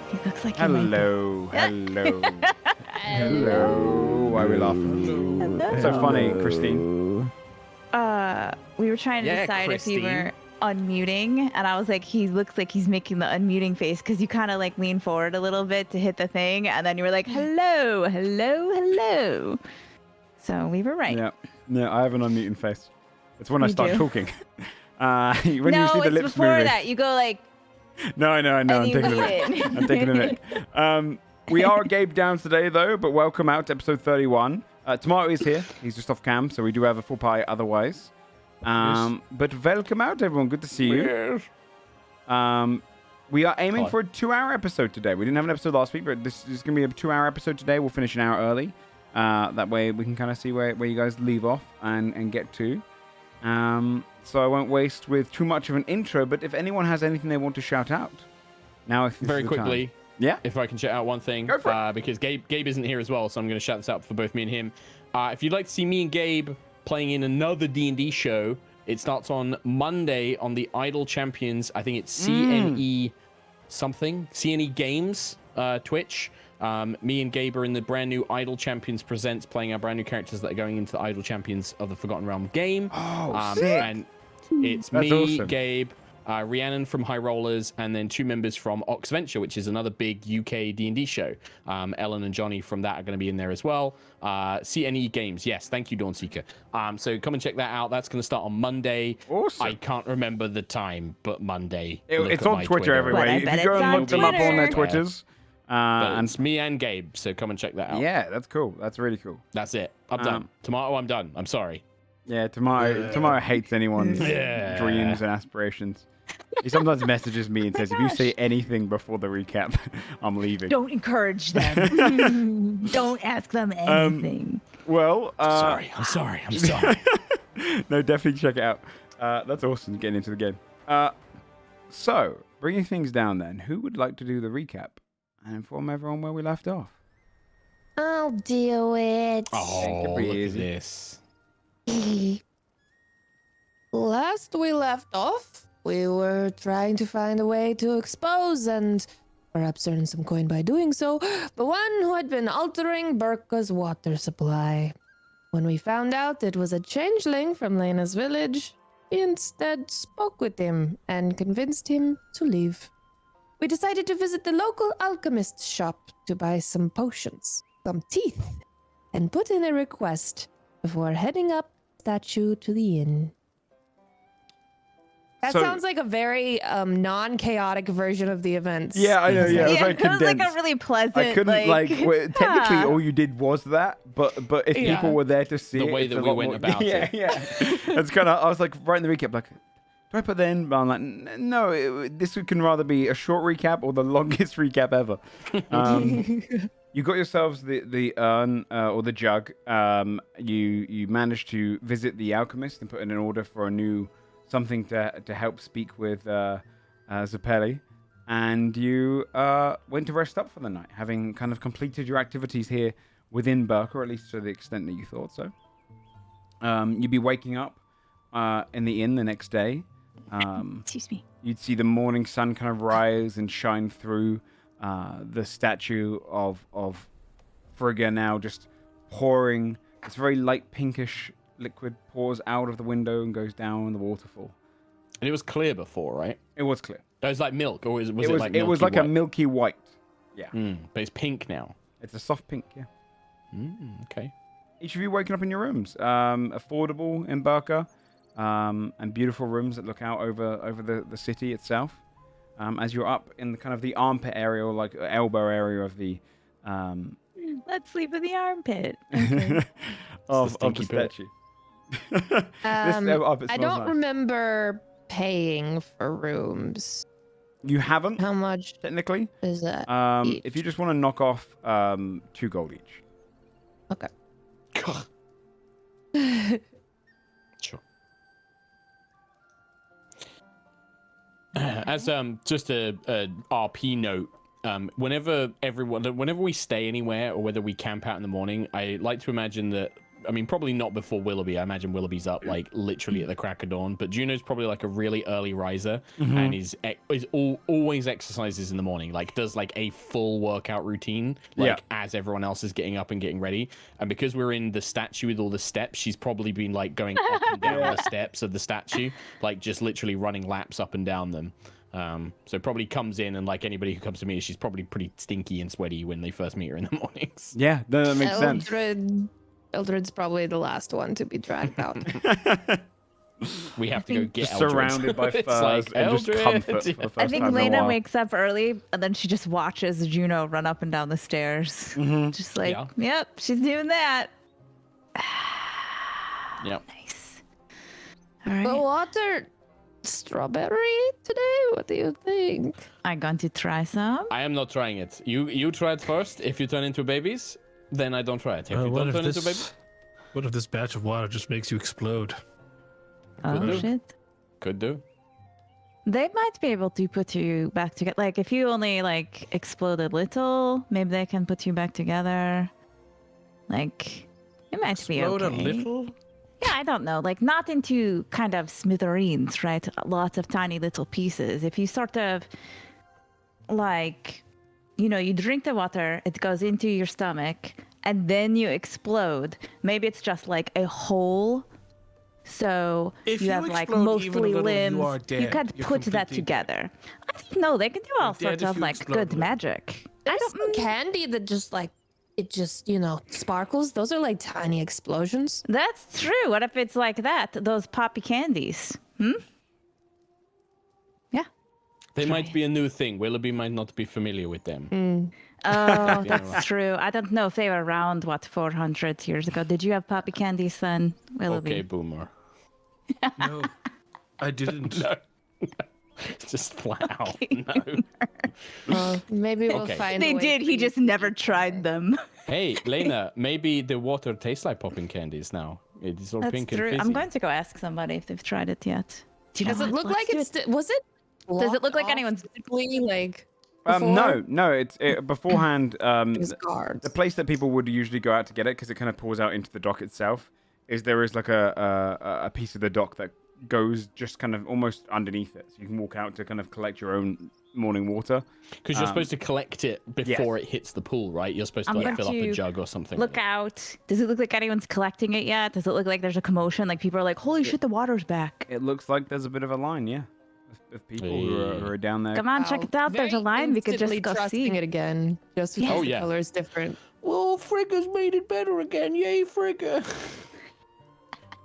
He looks like he might be. Hello. Why are we laughing? Hello. It's so funny, Christine. We were trying to decide if you were unmuting, and I was like, he looks like he's making the unmuting face because you kind of like lean forward a little bit to hit the thing, and then you were like, hello. So we were right. Yeah, I have an unmuting face. It's when I start talking. When you see the it's lips before moving. that. You go like. No, I'm taking a minute. I'm taking a minute. We are Gabe Downs today, though, but welcome out to episode 31. Tomato is here. He's just off cam, so we do have a full pie otherwise. But welcome out, everyone. Good to see you. We are aiming for a 2-hour episode today. We didn't have an episode last week, but this is going to be a 2-hour episode today. We'll finish an hour early. That way we can kind of see where you guys leave off and get to. So I won't waste with too much of an intro, but if anyone has anything they want to shout out, now if very quickly, time. Yeah, if I can shout out one thing, because Gabe isn't here as well, so I'm going to shout this out for both me and him. If you'd like to see me and Gabe playing in another D&D show, it starts on Monday on the Idle Champions. I think it's CNE something, CNE Games Twitch. Me and Gabe are in the brand new Idle Champions Presents, playing our brand new characters that are going into the Idle Champions of the Forgotten Realm game. Oh, sick. And it's me, awesome. Gabe, Rhiannon from High Rollers, and then 2 members from Oxventure, which is another big UK D&D show. Ellen and Johnny from that are going to be in there as well. CNE Games, yes, thank you, Dawnseeker. So come and check that out. That's going to start on Monday. Awesome. I can't remember the time, but Monday. It's on Twitter everywhere. If you go and look them up on their Twitters. And it's me and Gabe, so come and check that out. Yeah, that's cool. That's really cool. That's it. I'm done. Tomato, I'm done. I'm sorry. Yeah, Tomato hates anyone's dreams and aspirations. He sometimes messages me and says, if you say anything before the recap, I'm leaving. Don't encourage them. Don't ask them anything. I'm sorry. No, definitely check it out. That's awesome, getting into the game. So, bringing things down then, who would like to do the recap and inform everyone where we left off? I'll do it. Oh, look at this. Last we left off, we were trying to find a way to expose and perhaps earn some coin by doing so, the one who had been altering Burka's water supply. When we found out it was a changeling from Lena's village, we instead spoke with him and convinced him to leave. We decided to visit the local alchemist's shop to buy some potions, some teeth, and put in a request before heading up statue to the inn. That sounds like a very non-chaotic version of the events. Yeah, I know. Yeah, it was very it was condensed. like a really pleasant. I couldn't technically all you did was that, but if people were there to see the it, way that we went about it. Yeah. It's kind of. I was like writing the recap, like, do I put that in? But I'm like, no. This can rather be a short recap or the longest recap ever. You got yourselves the urn or the jug. You managed to visit the alchemist and put in an order for a new something to help speak with Zappelli, and you went to rest up for the night, having kind of completed your activities here within Burka, or at least to the extent that you thought so. You'd be waking up in the inn the next day. Excuse me. You'd see the morning sun kind of rise and shine through the statue of Frigga, now just pouring this very light pinkish liquid pours out of the window and goes down the waterfall. And it was clear before, right? It was clear. It was like milk, or was it like milky It was like white? a milky white. Yeah. But it's pink now. It's a soft pink, yeah. Okay. Each of you waking up in your rooms. Affordable in Burka, and beautiful rooms that look out over the city itself. As you're up in the kind of the armpit area, or like elbow area of the Let's sleep in the armpit. Okay. of the statue. I don't remember paying for rooms. You haven't? How much technically? Is that? If you just want to knock off 2 gold each. Okay. Sure. As just a RP note, whenever we stay anywhere or whether we camp out in the morning, I like to imagine that I mean, probably not before Willoughby. I imagine Willoughby's up like literally at the crack of dawn. But Juno's probably like a really early riser, and is always exercises in the morning. Like does like a full workout routine, like as everyone else is getting up and getting ready. And because we're in the statue with all the steps, she's probably been like going up and down the steps of the statue, like just literally running laps up and down them. So probably comes in, and like anybody who comes to me, she's probably pretty stinky and sweaty when they first meet her in the mornings. Yeah, no, that makes sense. Eldred's probably the last one to be dragged out. We have to go get Just Eldred. surrounded by It's furs like, and just Eldred. comfort for the first I think time in a Lena while. wakes up early and then she just watches Juno run up and down the stairs. Just like, yep, she's doing that. Yep. Nice. All right. The water strawberry today? What do you think? I'm going to try some. I am not trying it. You try it first. If you turn into babies, then I don't try it. If you don't turn into babies, what if this batch of water just makes you explode? Oh, shit. Could do. They might be able to put you back together. Like, if you only, like, explode a little, maybe they can put you back together. Like, it might be okay. Explode a little? Yeah, I don't know. Like, not into kind of smithereens, right? Lots of tiny little pieces. If you sort of, like, you drink the water, it goes into your stomach, and then you explode. Maybe it's just, like, a hole. So If you have, like, mostly limbs. You could put that together. I don't know. They can do all sorts of, like, good magic. There's some candy that just, like, it just, sparkles. Those are like tiny explosions. That's true. What if it's like that? Those poppy candies. Yeah. They might be a new thing. Willoughby might not be familiar with them. Oh, that's true. I don't know if they were around, 400 years ago. Did you have poppy candies then, Willoughby? Okay, boomer. No, I didn't. No. Just flat out. No. Maybe we'll find. They did. He just never tried them. Hey, Lena, maybe the water tastes like popping candies now. It is all That's pink true. and fizzy. I'm going to go ask somebody if they've tried it yet. Does it look like it's? Was it? Does it look like anyone's? Like. No. It's beforehand. Guards. The place that people would usually go out to get it, because it kind of pours out into the dock itself, there is like a piece of the dock that goes just kind of almost underneath it, so you can walk out to kind of collect your own morning water. Because you're supposed to collect it before it hits the pool, right? You're supposed to like fill up a jug or something. Look out. Does it look like anyone's collecting it yet? Does it look like there's a commotion? Like people are like, holy shit, the water's back. It looks like there's a bit of a line, yeah, of people who are down there. Come on, check it out. There's a line. We could just go see it again, just because the color is different. Well, Frigga's made it better again. Yay, Frigga.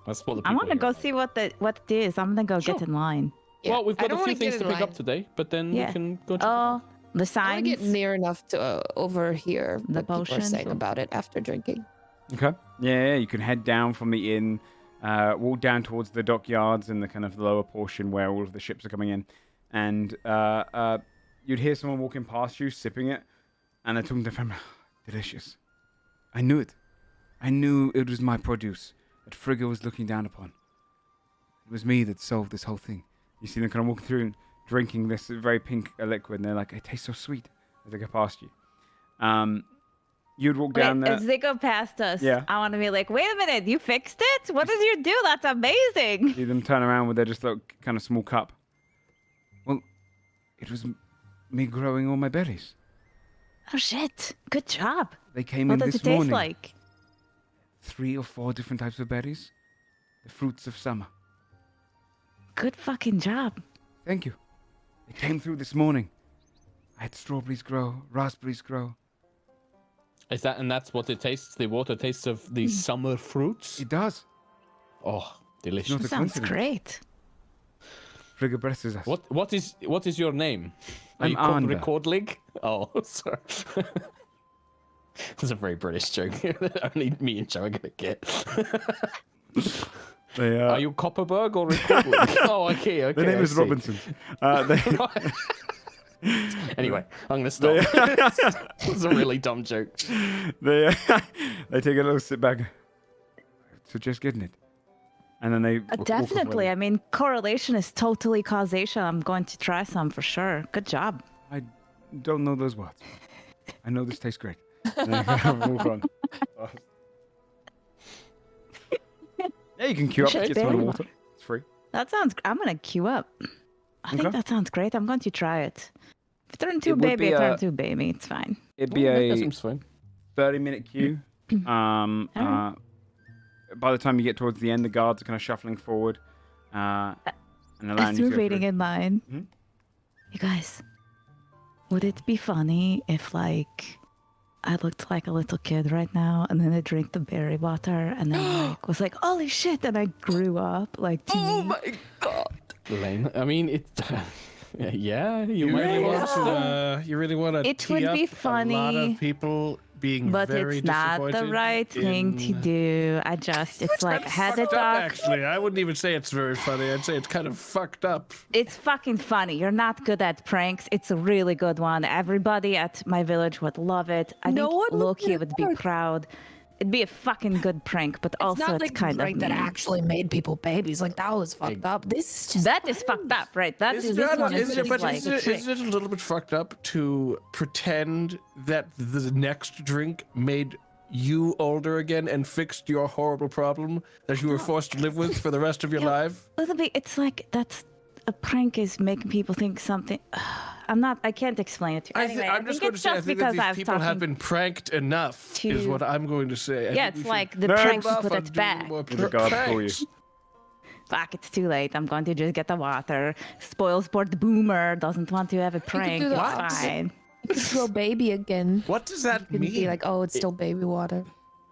That's what the people I want to go see what it is. I'm gonna go get in line. Yeah. Well, we've got I a don't few wanna get things to in pick up line. today, but then we can go to. The I want to signs. get near enough to overhear The what people are potions saying or- about it after drinking. Okay. Yeah, you can head down from the inn, walk down towards the dockyards and the kind of lower portion where all of the ships are coming in, and you'd hear someone walking past you, sipping it, and they're talking to them. Delicious. I knew it. I knew it was my produce that Frigga was looking down upon. It was me that solved this whole thing. You see them kind of walking through and drinking this very pink liquid, and they're like, it tastes so sweet as they go past you. You'd walk down there. As they go past us, Yeah. I want to be like, wait a minute, you fixed it? What did you do? That's amazing. See them turn around with their just little kind of small cup. Well, it was me growing all my berries. Oh shit! Good job. They came What in does this it taste morning. like? 3 or 4 different types of berries. The fruits of summer. Good fucking job. Thank you. They came through this morning. I had strawberries grow, raspberries grow. Is that and that's what it tastes? The water tastes of the summer fruits. It does. Oh, delicious. Not a Sounds coincidence. great. Frigga blesses us. What is your name? Are I'm you called Anda. Record League? Oh, sorry. That's a very British joke. Only me and Joe are gonna get. They, Are you Copperberg or Record League? Oh, okay. their name I is see. Robinson. Anyway, I'm gonna stop. It's a really dumb joke. They take a little sit back. Suggest getting it. And then they walk off Definitely. away. I mean, correlation is totally causation. I'm going to try some for sure. Good job. I don't know those words. I know this tastes great. And they walk on. Yeah, you can queue up to Should get some of the berry water. It's free. That sounds. I'm gonna queue up. I think Okay. that sounds great. I'm going to try it. If I turn into It a would baby, be I turn a- into a baby. It's fine. It'd be That a seems fine. 30-minute queue. Alright. By the time you get towards the end, the guards are kind of shuffling forward and allowing As you we're to go waiting through. in line, Mhm. you guys, would it be funny if like I looked like a little kid right now, and then I drink the berry water, and then like was like, holy shit, and I grew up like to Oh me. my god. Lane. I mean, it. Yeah, you You might really be want able to? You really want to It tee would up be a lot funny, of people being But very it's not the disappointed right thing to in- do. It's like Kind of had it fucked up, up. actually. I wouldn't even say it's very funny. I'd say it's kind of fucked up. It's fucking funny. You're not good at pranks. It's a really good one. Everybody at my village would love it. I No think one would Loki get would be hurt. proud. It'd be a fucking good prank, but also not it's like kind the of drink that mean. actually made people babies. Like that was fucked up. This is just That is fucked up, right? That is this one is just like isn't it a little bit fucked up to pretend that the next drink made you older again and fixed your horrible problem that you were forced to live with for the rest of your life? little bit. It's like that's a prank is making people think something. I can't explain it to you. Anyway, I'm just going to say, I think that these people have been pranked enough, is to- what I'm going to say. I Yeah, think we it's should like the No, prank hold put on, it do back. more The guards call you. pranks. Fuck, it's too late. I'm going to just get the water. Spoilsport Boomer doesn't want to have a prank. do It's that. fine. you could grow baby again. What does that You can be mean? like, oh, it's still baby water.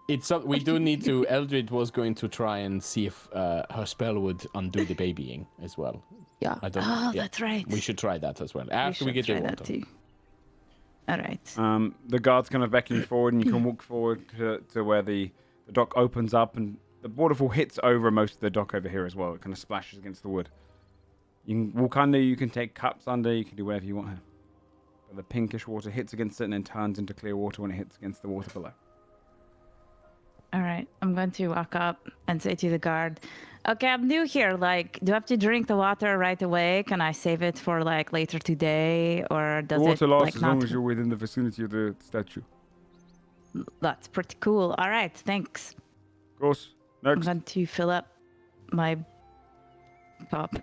It's we do need to. Eldred was going to try and see if her spell would undo the babying as well. Yeah. I don't. Oh, yeah. that's right. We should try that as well after we should get your try water. that too. All right. The guards kind of beckon you forward, and you can walk forward to where the dock opens up, and the waterfall hits over most of the dock over here as well. It kind of splashes against the wood. You can walk under, you can take cups under, you can do whatever you want here. But the pinkish water hits against it and then turns into clear water when it hits against the water below. All right. I'm going to walk up and say to the guard, okay, I'm new here. Like, do I have to drink the water right away? Can I save it for like later today? Or does The water it lasts like as not? long as you're within the vicinity of the statue. That's pretty cool. All right. Thanks. Of course. I'm Next. going to fill up my cup.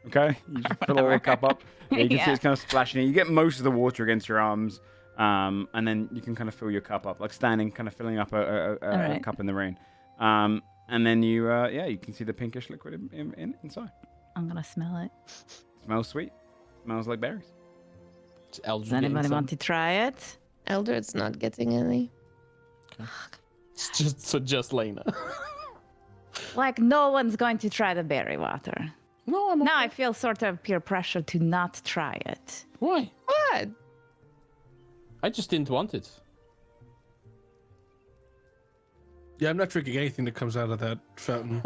Okay. You just fill the cup up. Yeah, you can see Yeah. it's kind of splashing. You get most of the water against your arms. And then you can kind of fill your cup up, like standing, kind of filling up a Alright. cup in the rain. And then you can see the pinkish liquid inside. I'm going to smell it. Smells sweet. Smells like berries. It's Eldred Does anybody getting some. want to try it? Eldred's not getting any. So just Lena. Like, no one's going to try the berry water. No, I'm not. Now I feel sort of peer pressure to not try it. Why? What? I just didn't want it. Yeah, I'm not drinking anything that comes out of that fountain.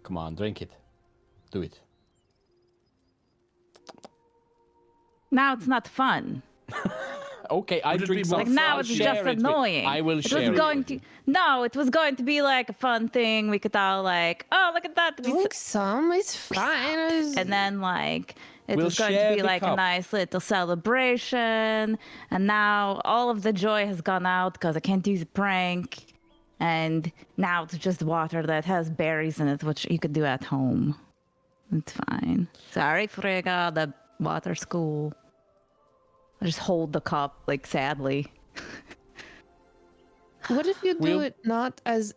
Come on, drink it. Do it. Now it's not fun. Okay, I Would it drink be some. more Like now I'll it's share just it with- annoying. I will It share was it. going with to you. no, it was going to be like a fun thing. We could all like, oh look at that. Drink some. It's fine. And then like it We'll was going share to be the like a cup. nice little celebration. And now all of the joy has gone out because I can't do the prank. And now it's just water that has berries in it, which you could do at home. It's fine. Sorry, Frigga, the water's cool. I just hold the cup like sadly. What if you do We'll- it not as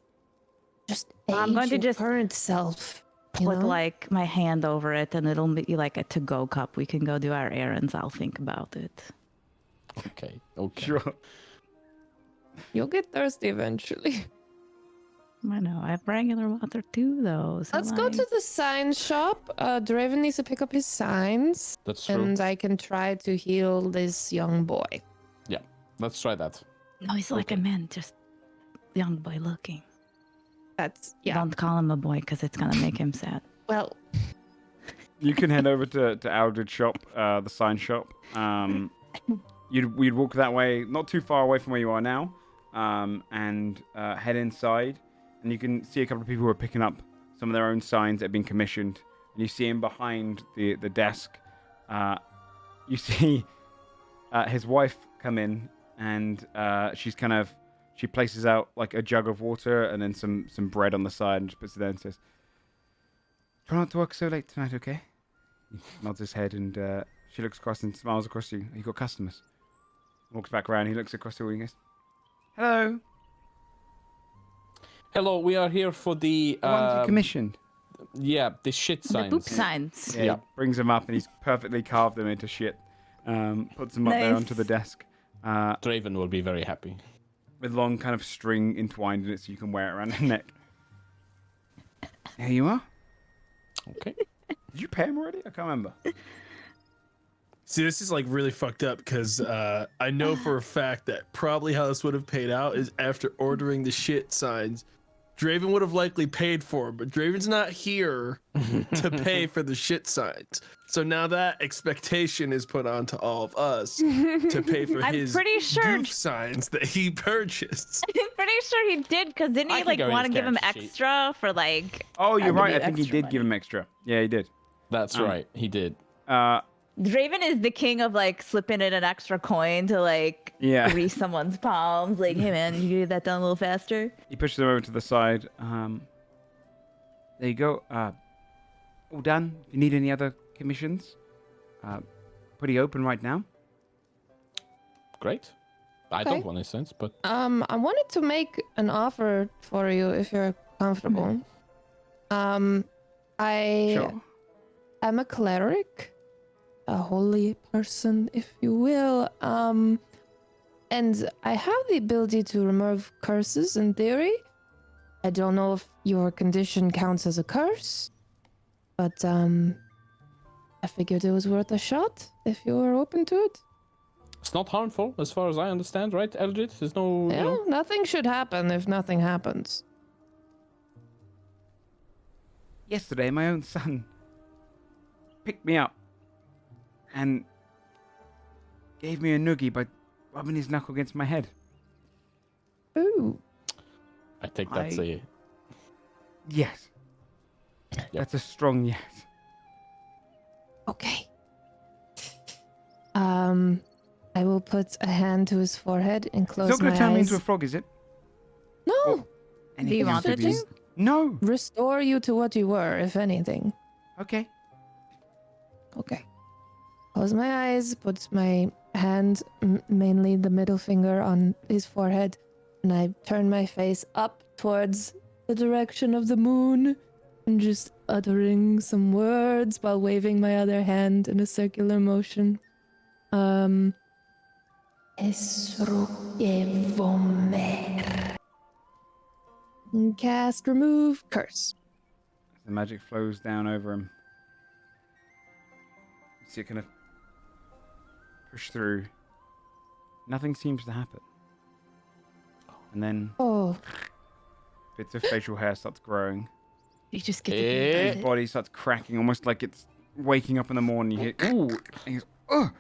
just I'm going age to your just current self? You Put know? like my hand over it and it'll be like a to-go cup. We can go do our errands. I'll think about it. Okay. Okay. Sure. You'll get thirsty eventually. I know. I have regular water too, though. So Let's go to the sign shop. Draven needs to pick up his signs, That's true. and I can try to heal this young boy. Yeah. Let's try that. No, he's like a man, just young boy looking. That's yeah. Don't call him a boy because it's gonna make him sad. Well, You can head over to Aldrid's shop, the sign shop. You'd walk that way, not too far away from where you are now, and head inside. And you can see a couple of people who are picking up some of their own signs that have been commissioned. And you see him behind the desk. You see his wife come in, and she's She places out like a jug of water and then some bread on the side and just puts it there and says, "Try not to work so late tonight, okay?" He nods his head and she looks across and smiles across to you. "You got customers?" Walks back around. He looks across the room and goes, "Hello. Hello, we are here for the The ones you commissioned." yeah, the shit The signs. poop signs. Yeah, he brings them up and he's perfectly carved them into shit. Puts them up there Nice. onto the desk. Draven will be very happy. With long kind of string entwined in it so you can wear it around your neck. Here you are. Okay. Did you pay him already? I can't remember. See, this is like really fucked up because I know for a fact that probably how this would have paid out is after ordering the shit signs. Draven would have likely paid for them, but Draven's not here to pay for the shit signs. So now that expectation is put onto all of us to pay for I'm his pretty sure- goof signs that he purchased. I'm pretty sure he did, because didn't I he can like go in want to his give him character sheet. extra for like? Oh, you're give right. you I think he extra did give money. him extra. Yeah, he did. That's right. He did. Draven is the king of like slipping in an extra coin to like Yeah. grease someone's palms. Like, hey man, you get that done a little faster. He pushes them over to the side. There you go. All done. If you need any other commissions, pretty open right now. Great. I Okay. don't want his sense, but I wanted to make an offer for you if you're comfortable. I Sure. am a cleric, a holy person, if you will. And I have the ability to remove curses in theory. I don't know if your condition counts as a curse, but I figured it was worth a shot if you were open to it. it's not harmful as far as I understand, right, Eldred? There's no, Yeah, you know... nothing should happen if nothing happens. Yesterday, my own son picked me up and gave me a noogie by rubbing his knuckle against my head. Ooh. I think that's a... Yes. That's a strong yes. Okay. I will put a hand to his forehead and It's close not going my to turn me eyes. into a frog, is it? No, Oh. Anything you else want it you to? do? No. restore you to what you were, if anything. Okay. Okay. Close my eyes, put my hand, mainly the middle finger, on his forehead, and I turn my face up towards the direction of the moon and just uttering some words while waving my other hand in a circular motion. Esrukevomer. And cast remove curse. The magic flows down over him. You see it kind of push through. Nothing seems to happen. And then Oh, bits of facial hair starts growing. You just get Eh. His body starts cracking, almost like it's waking up in the morning. You hear, ooh, and he goes, oh,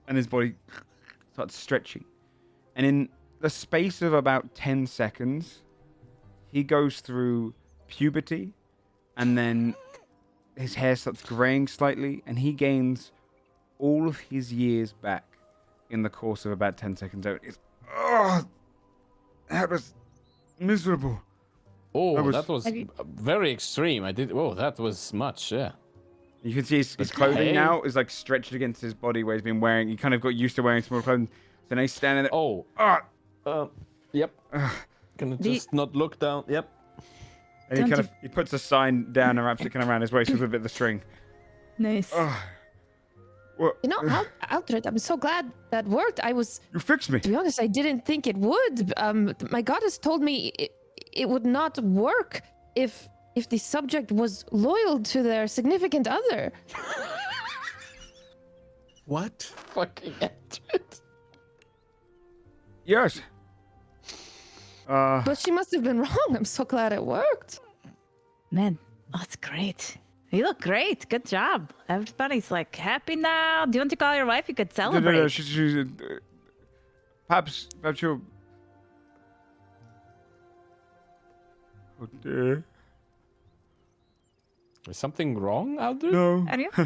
and his body starts stretching. And in the space of about 10 seconds, he goes through puberty, and then his hair starts graying slightly, and he gains all of his years back in the course of about 10 seconds. It's, oh, that was miserable. Oh, That was- that was very extreme. I did... Oh, that was much, yeah. You can see his clothing Okay. now is like stretched against his body where he's been wearing. He kind of got used to wearing small clothing. So now he's standing there. Oh, Ah! yep. Ugh. Gonna The- just not look down. Yep. And he Don't kind of he puts a sign down and wraps it kind of around his waist with a bit of the string. Nice. Oh. What? you know, Aldred, I'm so glad that worked. You fixed me. To be honest, I didn't think it would. My goddess told me it would not work if the subject was loyal to their significant other. What? Fucking Eldred. Yes. But she must have been wrong. I'm so glad it worked. Man, that's great. You look great. Good job. Everybody's like happy now. Do you want to call your wife? You could celebrate. No. She's perhaps you'll. Oh dear. Is something wrong, Aldred? No. Are you okay?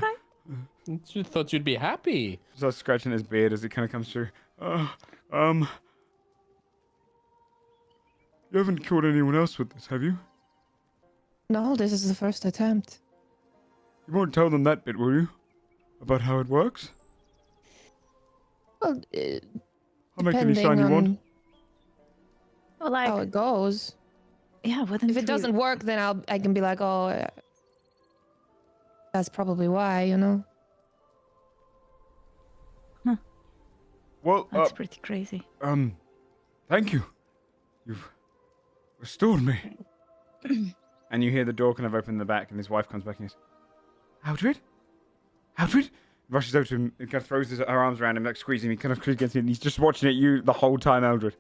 You thought you'd be happy. Starts scratching his beard as it kind of comes through. You haven't killed anyone else with this, have you? No, this is the first attempt. You won't tell them that bit, will you? About how it works? Well, I'll make any depending sign you want. on Well, like, how it goes. yeah, wouldn't If it we- doesn't work, then I can be like, oh, that's probably why, you know? Well, That's pretty crazy. thank you. You've restored me. And you hear the door kind of open in the back, and his wife comes back and goes, Aldred? Aldred? Rushes over to him and kind of throws her arms around him, like squeezing him, kind of against him, and he's just watching at you the whole time, Aldred.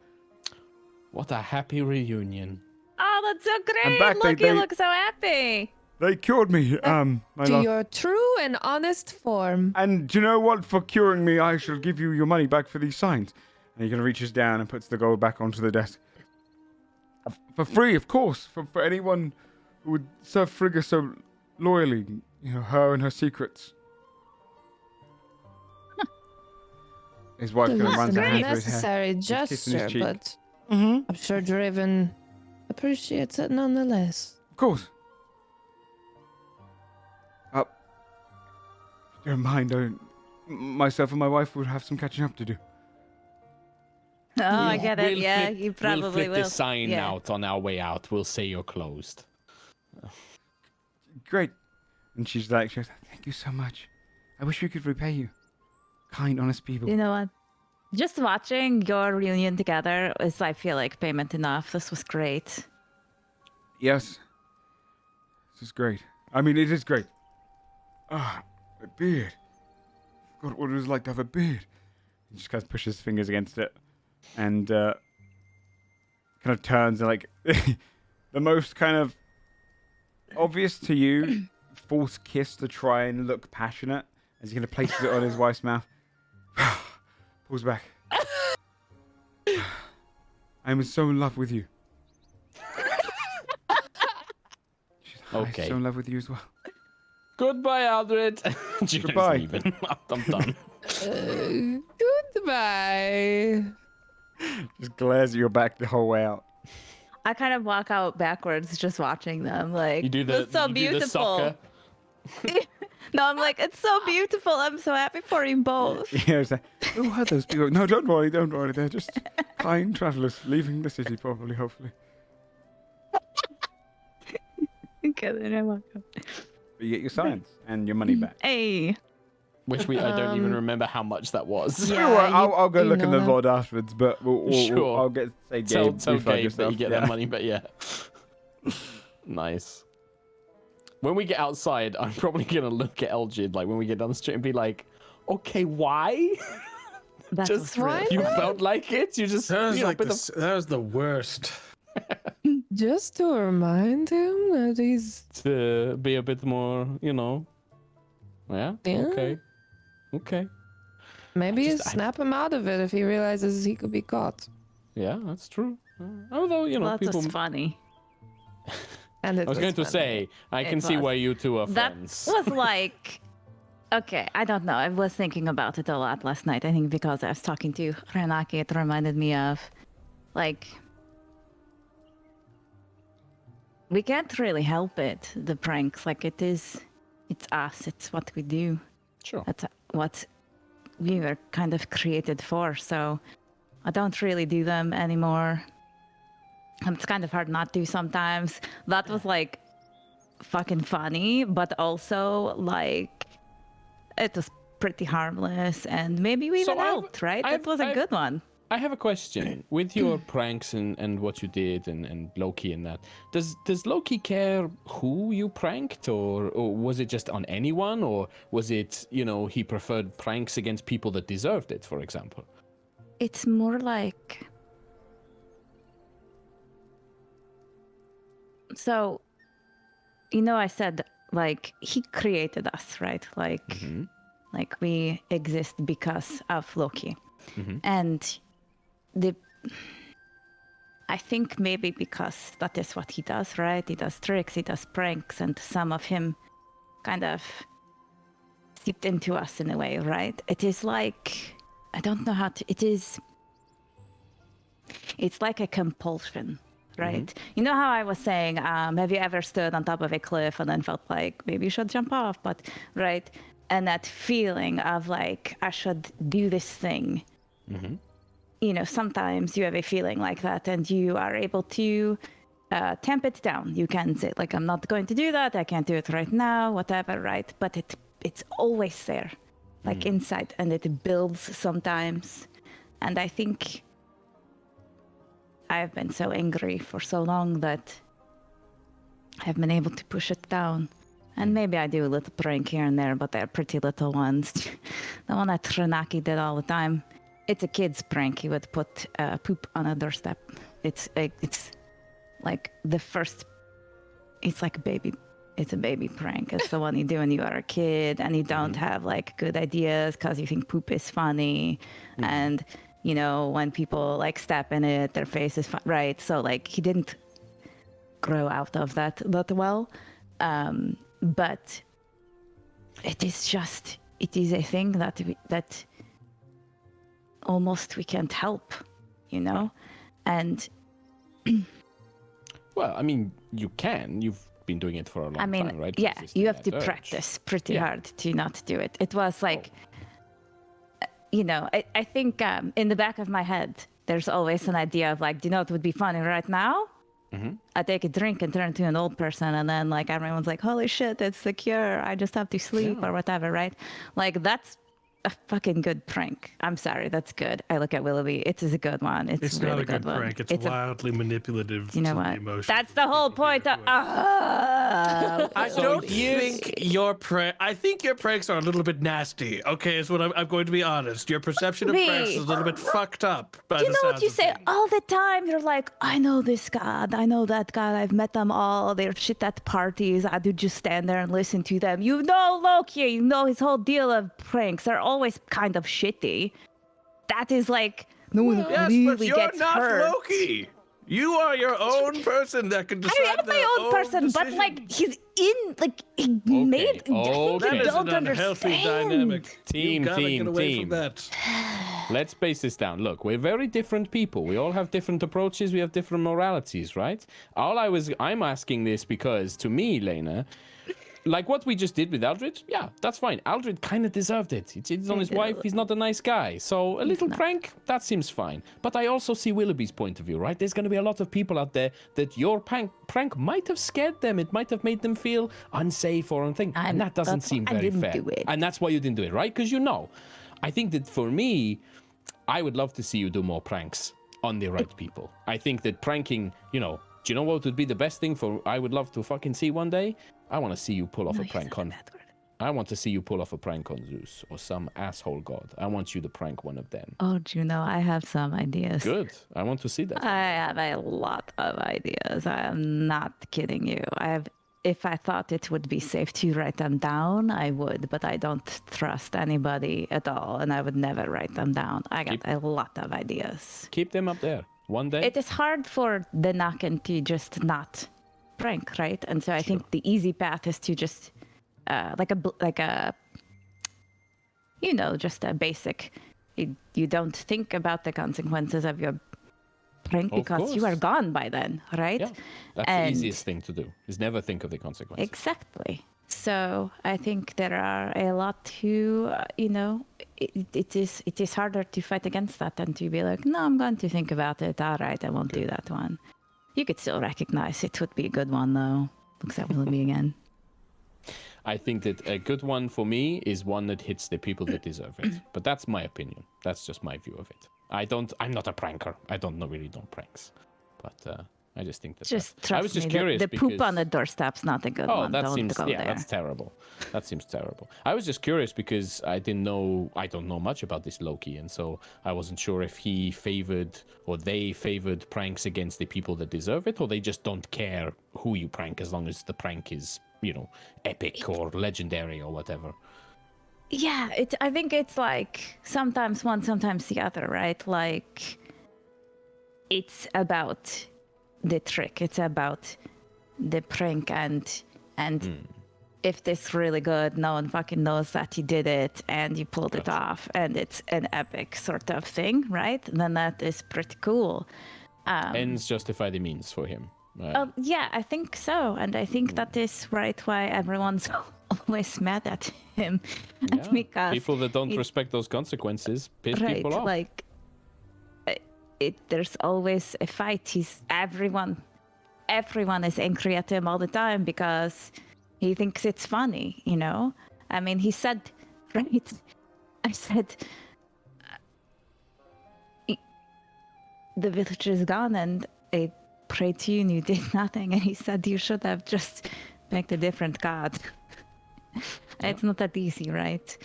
What a happy reunion. Oh, that's so great! back, Look, they- you look so happy. They cured me, my To love. your true and honest form. And do you know what? For curing me, I shall give you your money back for these signs. And he kind of reaches down and puts the gold back onto the desk. For free, of course. For anyone who would serve Frigga so loyally. You know, her and her secrets. His wife kind of It's runs a her hand through his hair. necessary kissing his gesture, cheek. but Mm-hmm. I'm sure Driven appreciates it nonetheless. Of course. If you don't mind, myself and my wife would have some catching up to do. Oh, I get it. We'll Yeah, flip- you probably We'll flip will. this sign Yeah. out on our way out. We'll say you're closed. Great. And she goes, thank you so much. I wish we could repay you. Kind, honest people. You know what? Just watching your reunion together is, I feel like, payment enough. This was great. Yes. This is great. I mean, it is great. Ah, a beard. Forgot what it was like to have a beard. He just kind of pushes his fingers against it. And kind of turns and like the most kind of obvious to you false kiss to try and look passionate as he kind of places it on his wife's mouth. Pulls back. I am so in love with you. I'm Okay. so in love with you as well. Goodbye, Aldred. Goodbye. Leaving. I'm done. Goodbye. Just glares at your back the whole way out. I kind of walk out backwards just watching them. Like, You do the, it's so you do the beautiful. soccer. No, I'm like, it's so beautiful. I'm so happy for you both. Yeah, it's like, who are those people? No, don't worry. They're just kind travelers leaving the city, probably, hopefully. Okay, then I walk out. But you get your science and your money back. Hey. Wish I don't even remember how much that was. Yeah. You know what, I'll go you look in know the that. VOD afterwards, but Sure. I'll say Gabe. Tell refund Gabe that yourself. you get that money, but yeah. Nice. When we get outside, I'm probably gonna look at Elgid, like when we get down the street, and be like, "Okay, why? That Just was real. Why you not? felt like it? You just That was you know, like bit that was the worst. Just to remind him that he's to be a bit more, you know. Yeah. Yeah. Okay. maybe just- snap him out of it if he realizes he could be caught. Yeah, that's true. Although you know, That people. was funny. And it I was going to funny. say, I It can see was. why you two are That friends. was like, okay, I don't know. I was thinking about it a lot last night. I think because I was talking to Renaki, it reminded me of, like, we can't really help it, the pranks. Like, it's us, it's what we do. Sure. That's what we were kind of created for. So I don't really do them anymore. And it's kind of hard not to sometimes. That was like fucking funny, but also like it was pretty harmless, and maybe we So even I've- helped, right? I've- It was a I've- good one. I have a question with your pranks and what you did and Loki and that. Does Loki care who you pranked, or was it just on anyone, or was it, you know, he preferred pranks against people that deserved it, for example? It's more like, so, you know, I said like he created us, right? Like we exist because of Loki. Mhm. And I think maybe because that is what he does, right? He does tricks, he does pranks, and some of him kind of seeped into us in a way, right? It is like, I don't know how to, it's like a compulsion, right? You know how I was saying, have you ever stood on top of a cliff and then felt like maybe you should jump off, but right? And that feeling of like, I should do this thing. You know, sometimes you have a feeling like that and you are able to tamp it down. You can say like, I'm not going to do that. I can't do it right now, whatever, right? But it's always there, like inside, and it builds sometimes. And I think I've been so angry for so long that I've been able to push it down. And maybe I do a little prank here and there, but they're pretty little ones. The one that Trinaki did all the time. It's a kid's prank. He would put poop on a doorstep. It's like the first. It's like a baby. It's a baby prank. It's the one you do when you are a kid and you don't have like good ideas because you think poop is funny, and you know when people like step in it, their face is right. So like he didn't grow out of that well. But it is a thing that almost we can't help, you know? And well, I mean, you can. You've been doing it for a long time, right? Yeah, Resisting you have to that urge. practice pretty hard to not do it. It was like, you know, I think in the back of my head, there's always an idea of like, do you know what would be funny right now? I take a drink and turn into an old person, and then like everyone's like, holy shit, it's the cure. I just have to sleep or whatever, right? Like that's a fucking good prank. I'm sorry, that's good. I look at Willoughby. It is a good one. It's really not a good one. prank. It's wildly manipulative. You know to what? The emotions That's the whole point. I don't think your I think your pranks are a little bit nasty. Okay, is what I'm going to be honest. Your perception of pranks is a little bit fucked up. You know what you say all the time? You're like, I know this god, I know that god, I've met them all. They're shit at parties. I do just stand there and listen to them. You know Loki, you know his whole deal of pranks are always kind of shitty. That is like no one really but you're gets not hurt. Loki. You are your own person that can decide. I am my own person, but like he's in, like he made. I think That you is don't an unhealthy understand. dynamic. Team, you gotta team, get away team. from that. Let's base this down. Look, we're very different people. We all have different approaches. We have different moralities, right? I'm asking this because to me, Lena, like what we just did with Aldred, yeah, that's fine. Aldred kind of deserved it. He cheated on his wife. He's not a nice guy. So a little prank, that seems fine. But I also see Willoughby's point of view, right? There's going to be a lot of people out there that your prank might have scared them. It might have made them feel unsafe or anything. And that doesn't seem very fair. Do it. And that's why you didn't do it, right? Because you know. I think that for me, I would love to see you do more pranks on the right people. I think that pranking, you know, do you know what would be the best thing I would love to fucking see one day? I want to see you pull off a prank on. I want to see you pull off a prank on Zeus or some asshole god. I want you to prank one of them. Oh, Juno, I have some ideas. Good. I want to see that. I have a lot of ideas. I am not kidding you. If I thought it would be safe to write them down, I would, but I don't trust anybody at all, and I would never write them down. I got a lot of ideas. Keep them up there. One day. It is hard for the Naken to just not prank, right? And so I think the easy path is to just like a you know, just a basic. You don't think about the consequences of your prank because you are gone by then, right? Yeah, that's the easiest thing to do, is never think of the consequences. Exactly. So I think there are a lot who, you know, it is harder to fight against that than to be like, no, I'm going to think about it. All right, I won't do that one. You could still recognize it would be a good one, though. Looks at Willoughby again. I think that a good one for me is one that hits the people that deserve it. But that's my opinion. That's just my view of it. I'm not a pranker. I don't really know pranks. But I just think that. Just trust I was just me, curious the because... poop on the doorstep's not a good one. that Don't seems go there. that's terrible. That seems terrible. I was just curious because I don't know much about this Loki, and so I wasn't sure if he favored or they favored pranks against the people that deserve it, or they just don't care who you prank as long as the prank is, you know, epic or legendary or whatever. Yeah, I think it's like sometimes one, sometimes the other, right? Like it's about the trick. It's about the prank and if this really good, no one fucking knows that you did it and you pulled it off and it's an epic sort of thing, right? Then that is pretty cool. Ends justify the means for him. Yeah, I think so, and I think that is right why everyone's always mad at him, Yeah. because People that don't it- respect those consequences piss right, people off. like there's always a fight. Everyone is angry at him all the time because he thinks it's funny, you know? I mean, he said, right? I said, the village is gone and I prayed to you and you did nothing. And he said, you should have just picked a different god. It's not that easy, right?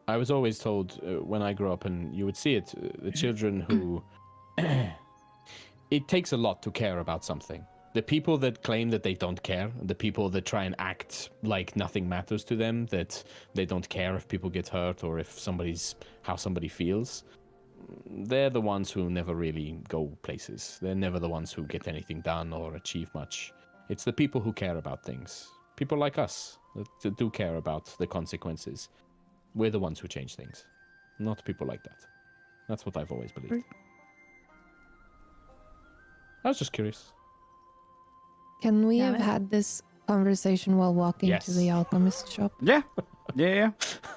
I was always told when I grew up, and you would see it, the children who... it takes a lot to care about something. The people that claim that they don't care, the people that try and act like nothing matters to them, that they don't care if people get hurt or if how somebody feels, they're the ones who never really go places. They're never the ones who get anything done or achieve much. It's the people who care about things. People like us that do care about the consequences. We're the ones who change things, not people like that. That's what I've always believed. I was just curious. Can we Yeah, have man. had this conversation while walking Yes. to the alchemist shop? Yeah,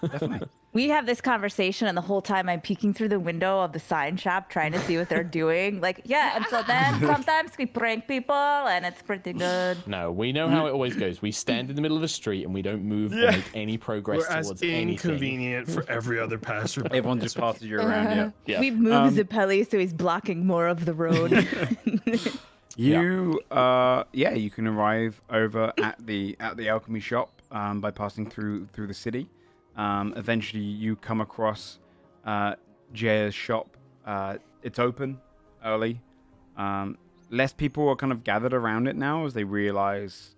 definitely. We have this conversation, and the whole time I'm peeking through the window of the sign shop trying to see what they're doing. Like, yeah, and so then sometimes we prank people, and it's pretty good. No, we know how it always goes. We stand in the middle of the street and we don't move or make any progress We're as towards anything. inconvenient for every other passerby. Everyone just passes you around. Yeah. Yeah. We've moved Zappelli so he's blocking more of the road. You you can arrive over at the alchemy shop by passing through the city. Eventually you come across Jaya's shop. It's open early. Less people are kind of gathered around it now as they realize,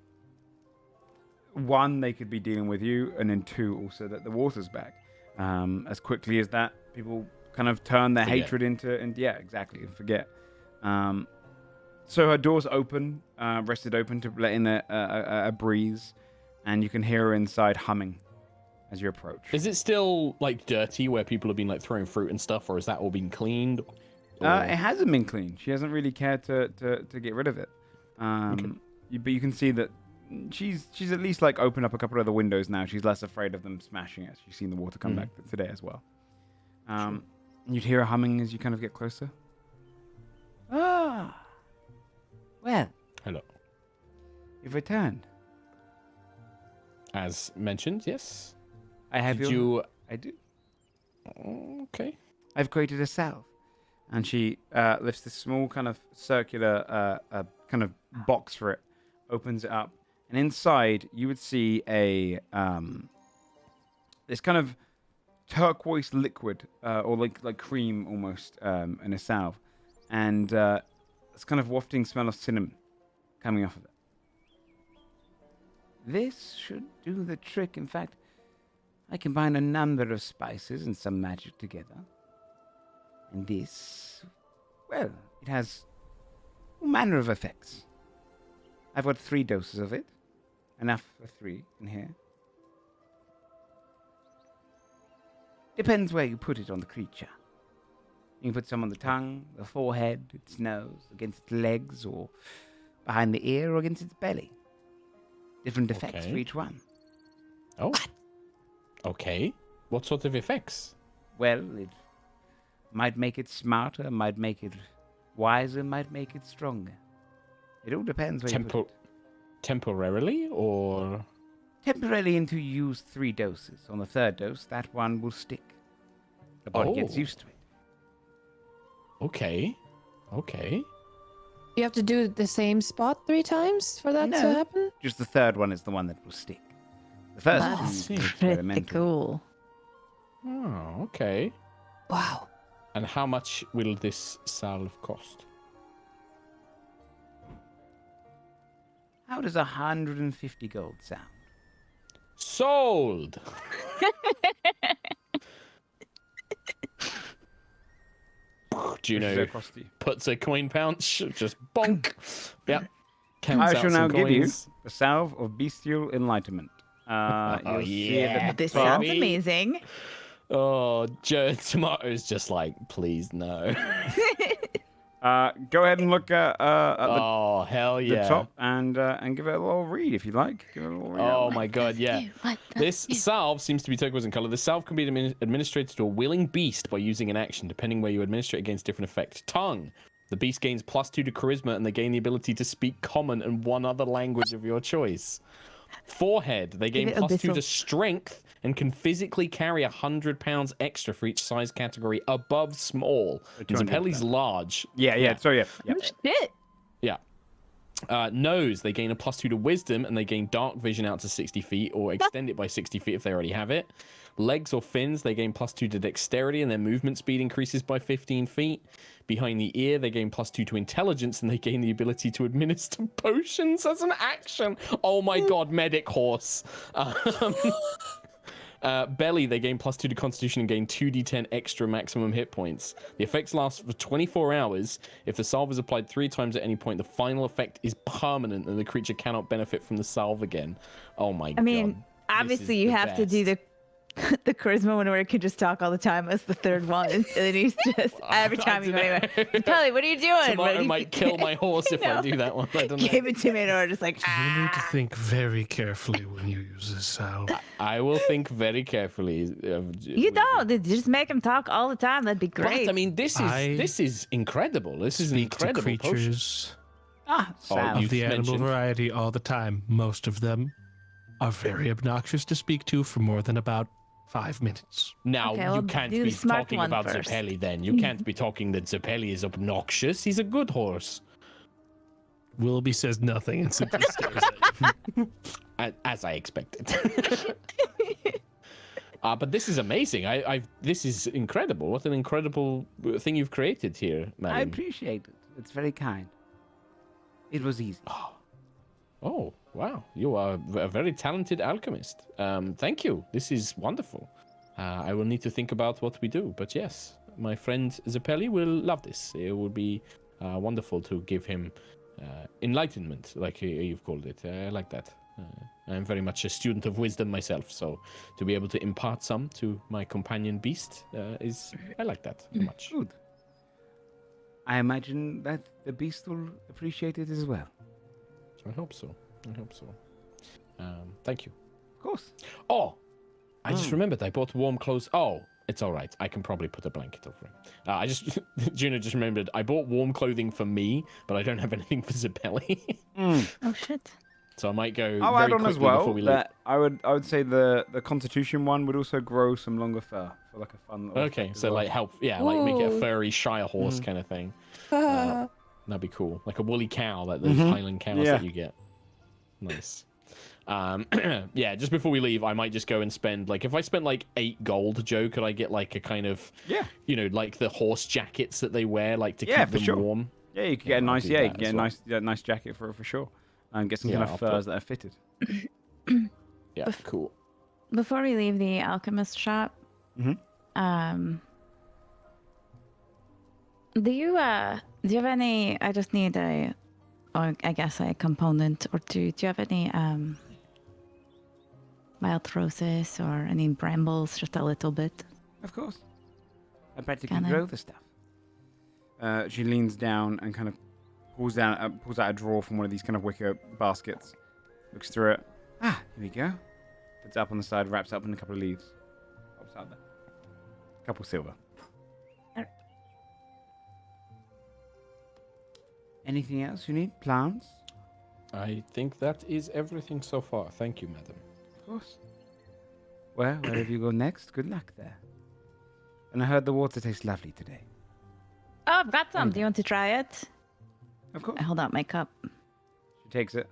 one, they could be dealing with you, and then two, also that the water's back. As quickly as that, people kind of turn their Forget. hatred into, and yeah, exactly, and forget. So her door's open, rested open to let in a breeze, and you can hear her inside humming as you approach. Is it still like dirty where people have been like throwing fruit and stuff, or has that all been cleaned? It hasn't been cleaned. She hasn't really cared to get rid of it. But you can see that she's at least like opened up a couple of the windows now. She's less afraid of them smashing it. She's seen the water come back today as well. And you'd hear her humming as you kind of get closer. Ah, well, Hello. you've returned. As mentioned, yes. I have Did your... you? I do. Okay. I've created a salve. And she lifts this small kind of circular kind of box for it, opens it up, and inside you would see a this kind of turquoise liquid or like cream almost in a salve, and this kind of wafting smell of cinnamon coming off of it. This should do the trick. In fact, I combine a number of spices and some magic together. And this, well, it has all manner of effects. I've got 3 doses of it. Enough for 3 in here. Depends where you put it on the creature. You can put some on the tongue, the forehead, its nose, against its legs, or behind the ear, or against its belly. Different effects Okay. for each one. Oh. Okay. What sort of effects? Well, it might make it smarter, might make it wiser, might make it stronger. It all depends where you put it. Temporarily, or Temporarily until you use 3 doses. On the 3rd dose, that one will stick. The body gets Oh. used to it. okay. You have to do the same spot 3 times for that to No. happen? Just the 3rd one is the one that will stick. The first That's one is pretty experimental. cool. Oh, okay. Wow. And how much will this salve cost? How does 150 gold sound? Sold. Juno Across to you. puts a coin pouch, just bonk. Yep. Counts I out shall some now give you coins. the salve of bestial enlightenment. You'll see it yeah. at the This top. sounds Baby. amazing. Oh, Tomato's just like, please no. Go ahead and look at Oh, hell the yeah. top and give it a little read if you like. Give it a little read. Oh my god, yeah. This salve seems to be turquoise in color. The salve can be administered to a willing beast by using an action, depending where you administrate against different effects. Tongue. The beast gains +2 to charisma, and they gain the ability to speak common and one other language of your choice. Forehead. They gain +2 to strength and can physically carry 100 pounds extra for each size category above small. Zappelli's large. Yeah. So yeah. Oh, shit. Yeah. Nose, they gain a +2 to wisdom, and they gain dark vision out to 60 feet, or extend it by 60 feet if they already have it. Legs or fins, they gain +2 to dexterity, and their movement speed increases by 15 feet. Behind the ear, they gain +2 to intelligence, and they gain the ability to administer potions as an action. Oh my god, medic horse. Belly, they gain +2 to constitution and gain 2d10 extra maximum hit points. The effects last for 24 hours. If the salve is applied 3 times at any point, the final effect is permanent and the creature cannot benefit from the salve again. Oh my god. I mean, obviously you have to do the charisma one where it could just talk all the time as the third one, and then he's just every time you go anywhere. Pelly, what are you doing? Tomato might kill my horse if I do that one. I don't know. Give it to me, or just like You need to think very carefully when you use this salve. I will think very carefully. You don't. Just make him talk all the time. That'd be great. But, I mean, this is incredible. This is an Speak to incredible potion. creatures Salve. of the animal mentioned. variety all the time. Most of them are very obnoxious to speak to for more than about 5 minutes. Now, Okay, you well, can't do the be smart talking one about first. Zappelli then. You can't be talking that Zappelli is obnoxious. He's a good horse. Willoughby says nothing and simply stares at you. As I expected. But this is amazing. This is incredible. What an incredible thing you've created here, I madam. appreciate it. It's very kind. It was easy. Oh, wow. You are a very talented alchemist. Thank you. This is wonderful. I will need to think about what we do. But yes, my friend Zappelli will love this. It would be wonderful to give him enlightenment, like you've called it. I like that. I'm very much a student of wisdom myself, so to be able to impart some to my companion beast I like that very much. Good. I imagine that the beast will appreciate it as well. I hope so. Thank you. Of course. Oh, I just remembered I bought warm clothes. Oh, it's all right. I can probably put a blanket over him. Juno just remembered I bought warm clothing for me, but I don't have anything for Zappelli. oh shit. So I might go I'll very add on quickly as well before we leave. that I would say the Constitution one would also grow some longer fur for like a fun. little Okay, effect as so well. like help, like make it a Ooh. furry Shire horse kind of thing. That'd be cool, like a woolly cow, like those Highland cows Yeah. that you get. Nice. Yeah, just before we leave, I might just go and spend like if I spent like 8 gold, Joe, could I get like a kind of like the horse jackets that they wear, like to keep for them sure. warm? Yeah, you could get a I'll nice do you that could get as a well. nice jacket for sure, and get some Yeah, kind I'll of put- furs that are fitted. Yeah, cool. Before we leave the alchemist shop, do you have any? I just need a component or two. Do you have any wild roses or any brambles? Just a little bit. Of course. I practically Can I? grow the stuff. She leans down and kind of pulls out a drawer from one of these kind of wicker baskets. Looks through it. Here we go. Puts it up on the side, wraps up in a couple of leaves. Pops out there. Couple silver. Anything else you need? Plants? I think that is everything so far. Thank you, madam. Of course. Well, wherever you go next, good luck there. And I heard the water tastes lovely today. Oh, I've got some. Do you want to try it? Of course. I hold out my cup. She takes it.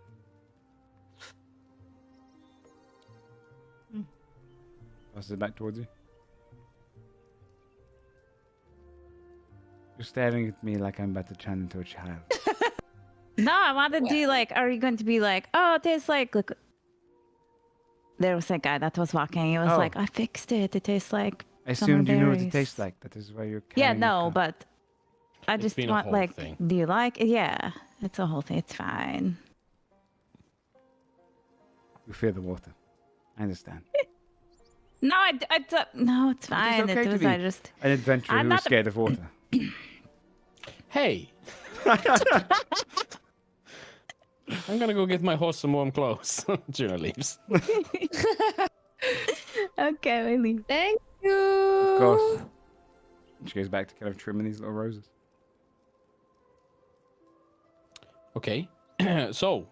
Passes it back towards you. You're staring at me like I'm about to turn into a child. No, I want to do like. Are you going to be like? Oh, it tastes like. Look. There was a guy that was walking. He was Oh. like, I fixed it. It tastes like. I summer assumed you knew what it berries." tastes like. That is why you're Yeah, carrying a no, cup. but I It's just been a want whole like. thing. Do you like? Yeah, it's a whole thing. It's fine. You fear the water. I understand. No, no, it's fine. okay It to was be- I just. An adventurer I'm who was not a- scared of water. Hey, I'm gonna go get my horse some warm clothes. Juno leaves. Okay, we leave. Thank you. Of course. She goes back to kind of trimming these little roses. Okay, so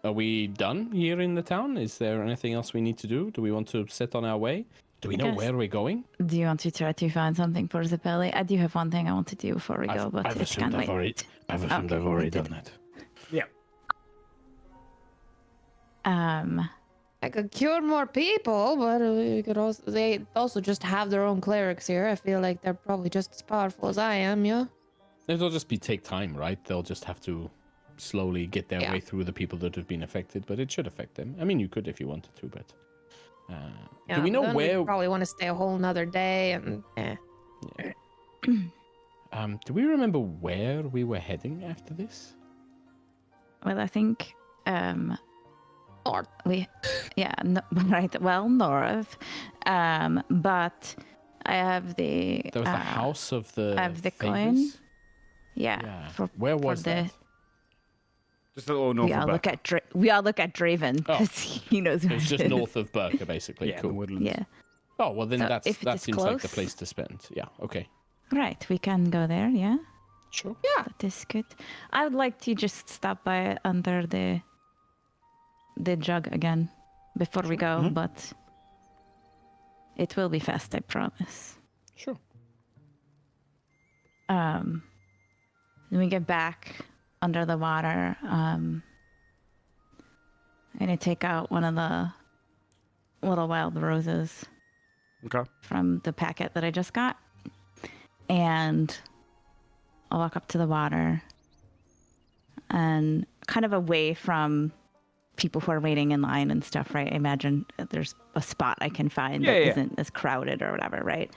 are we done here in the town? Is there anything else we need to do? Do we want to set on our way? Do we know Yes. where we're going? Do you want to try to find something for the belly? I do have one thing I want to do before we go, but I've it assumed can't wait. I've assumed Okay, I've already we did. done that. Yeah. I could cure more people, but we could also they also just have their own clerics here. I feel like they're probably just as powerful as I am, yeah. It'll just take time, right? They'll just have to slowly get their Yeah. way through the people that have been affected, but it should affect them. I mean, you could if you wanted to, but do we know then where? we'd probably want to stay a whole nother day and Do we remember where we were heading after this? Well, I think North. right. Well, north. But I have the. There was the house of the. I have the Favours? coin. Yeah. Yeah. Where was that? Just a little north We of all look Burka. at we all look at Draven Oh. because he knows where It's it just is. north of Burka, basically. Yeah, the Cool. woodlands. Yeah. Oh well, then So that if it is seems like the close- place to spend. Yeah. Okay. Right. We can go there. Yeah. Sure. That is good. I would like to just stop by under the jug again before we go, Mhm. but it will be fast, I promise. Sure. When we get back under the water, I'm gonna take out one of the little wild roses Okay. from the packet that I just got, and I'll walk up to the water and kind of away from people who are waiting in line and stuff, right? I imagine there's a spot I can find that Yeah. isn't as crowded or whatever, right?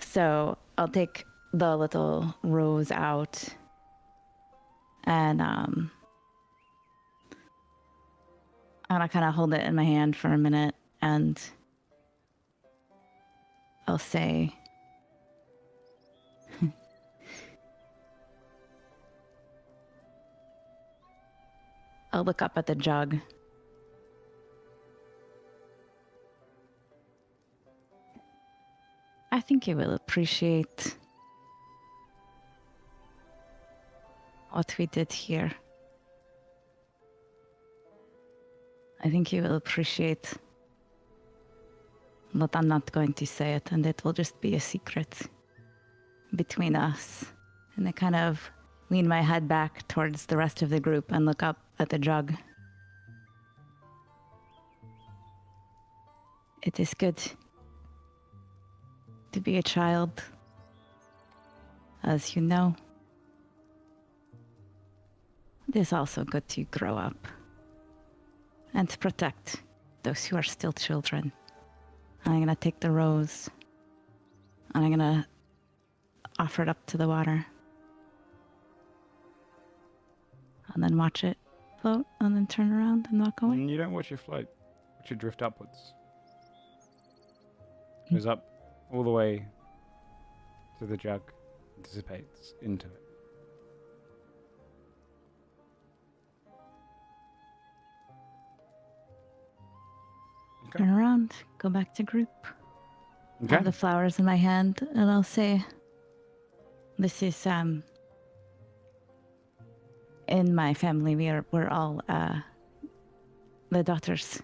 So I'll take the little rose out and I'll kind of hold it in my hand for a minute and I'll say, I'll look up at the jug. I think you will appreciate what we did here. I think you will appreciate, but I'm not going to say it, and it will just be a secret between us. And I kind of lean my head back towards the rest of the group and look up at the jug. It is good to be a child, as you know. It is also good to grow up and to protect those who are still children. And I'm gonna take the rose and I'm gonna offer it up to the water. And then watch it float and then turn around and walk away. You don't watch it float. Watch it drift upwards. Goes up all the way to the jug. Dissipates into it. Okay. Turn around, go back to group. Okay. Have the flowers in my hand, and I'll say, "This is in my family. We're all the daughters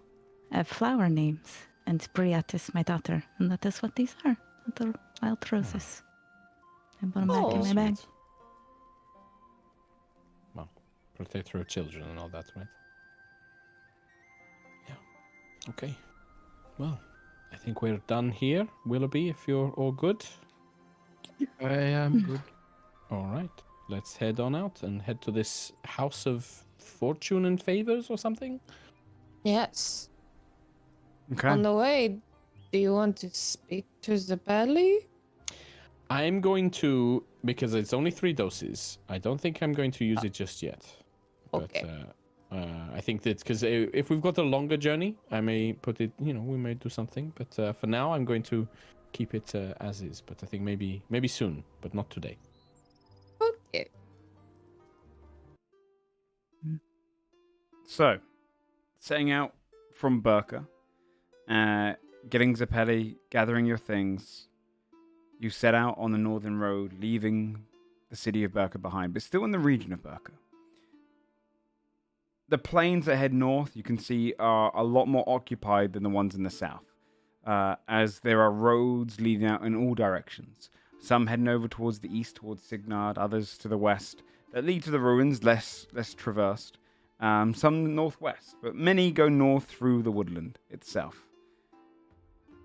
have flower names, and Briat is my daughter, and that is what these are, little wild roses. I put them back in my bag. Sweet. Well, protect her children and all that, right? Yeah. Okay. Well, I think we're done here, Willoughby, if you're all good. I am good. All right. Let's head on out and head to this House of Fortune and Favours or something. Yes. Okay. On the way, do you want to speak to the belly? I'm going to, because it's only 3 doses, I don't think I'm going to use it just yet. Okay. But I think that because if we've got a longer journey, I may put it. We may do something. But for now, I'm going to keep it as is. But I think maybe soon, but not today. Okay. So, setting out from Burka, getting Zappelli, gathering your things, you set out on the northern road, leaving the city of Burka behind, but still in the region of Burka. The plains that head north, you can see, are a lot more occupied than the ones in the south, as there are roads leading out in all directions. Some heading over towards the east, towards Signard, others to the west, that lead to the ruins, less traversed. Some northwest, but many go north through the woodland itself.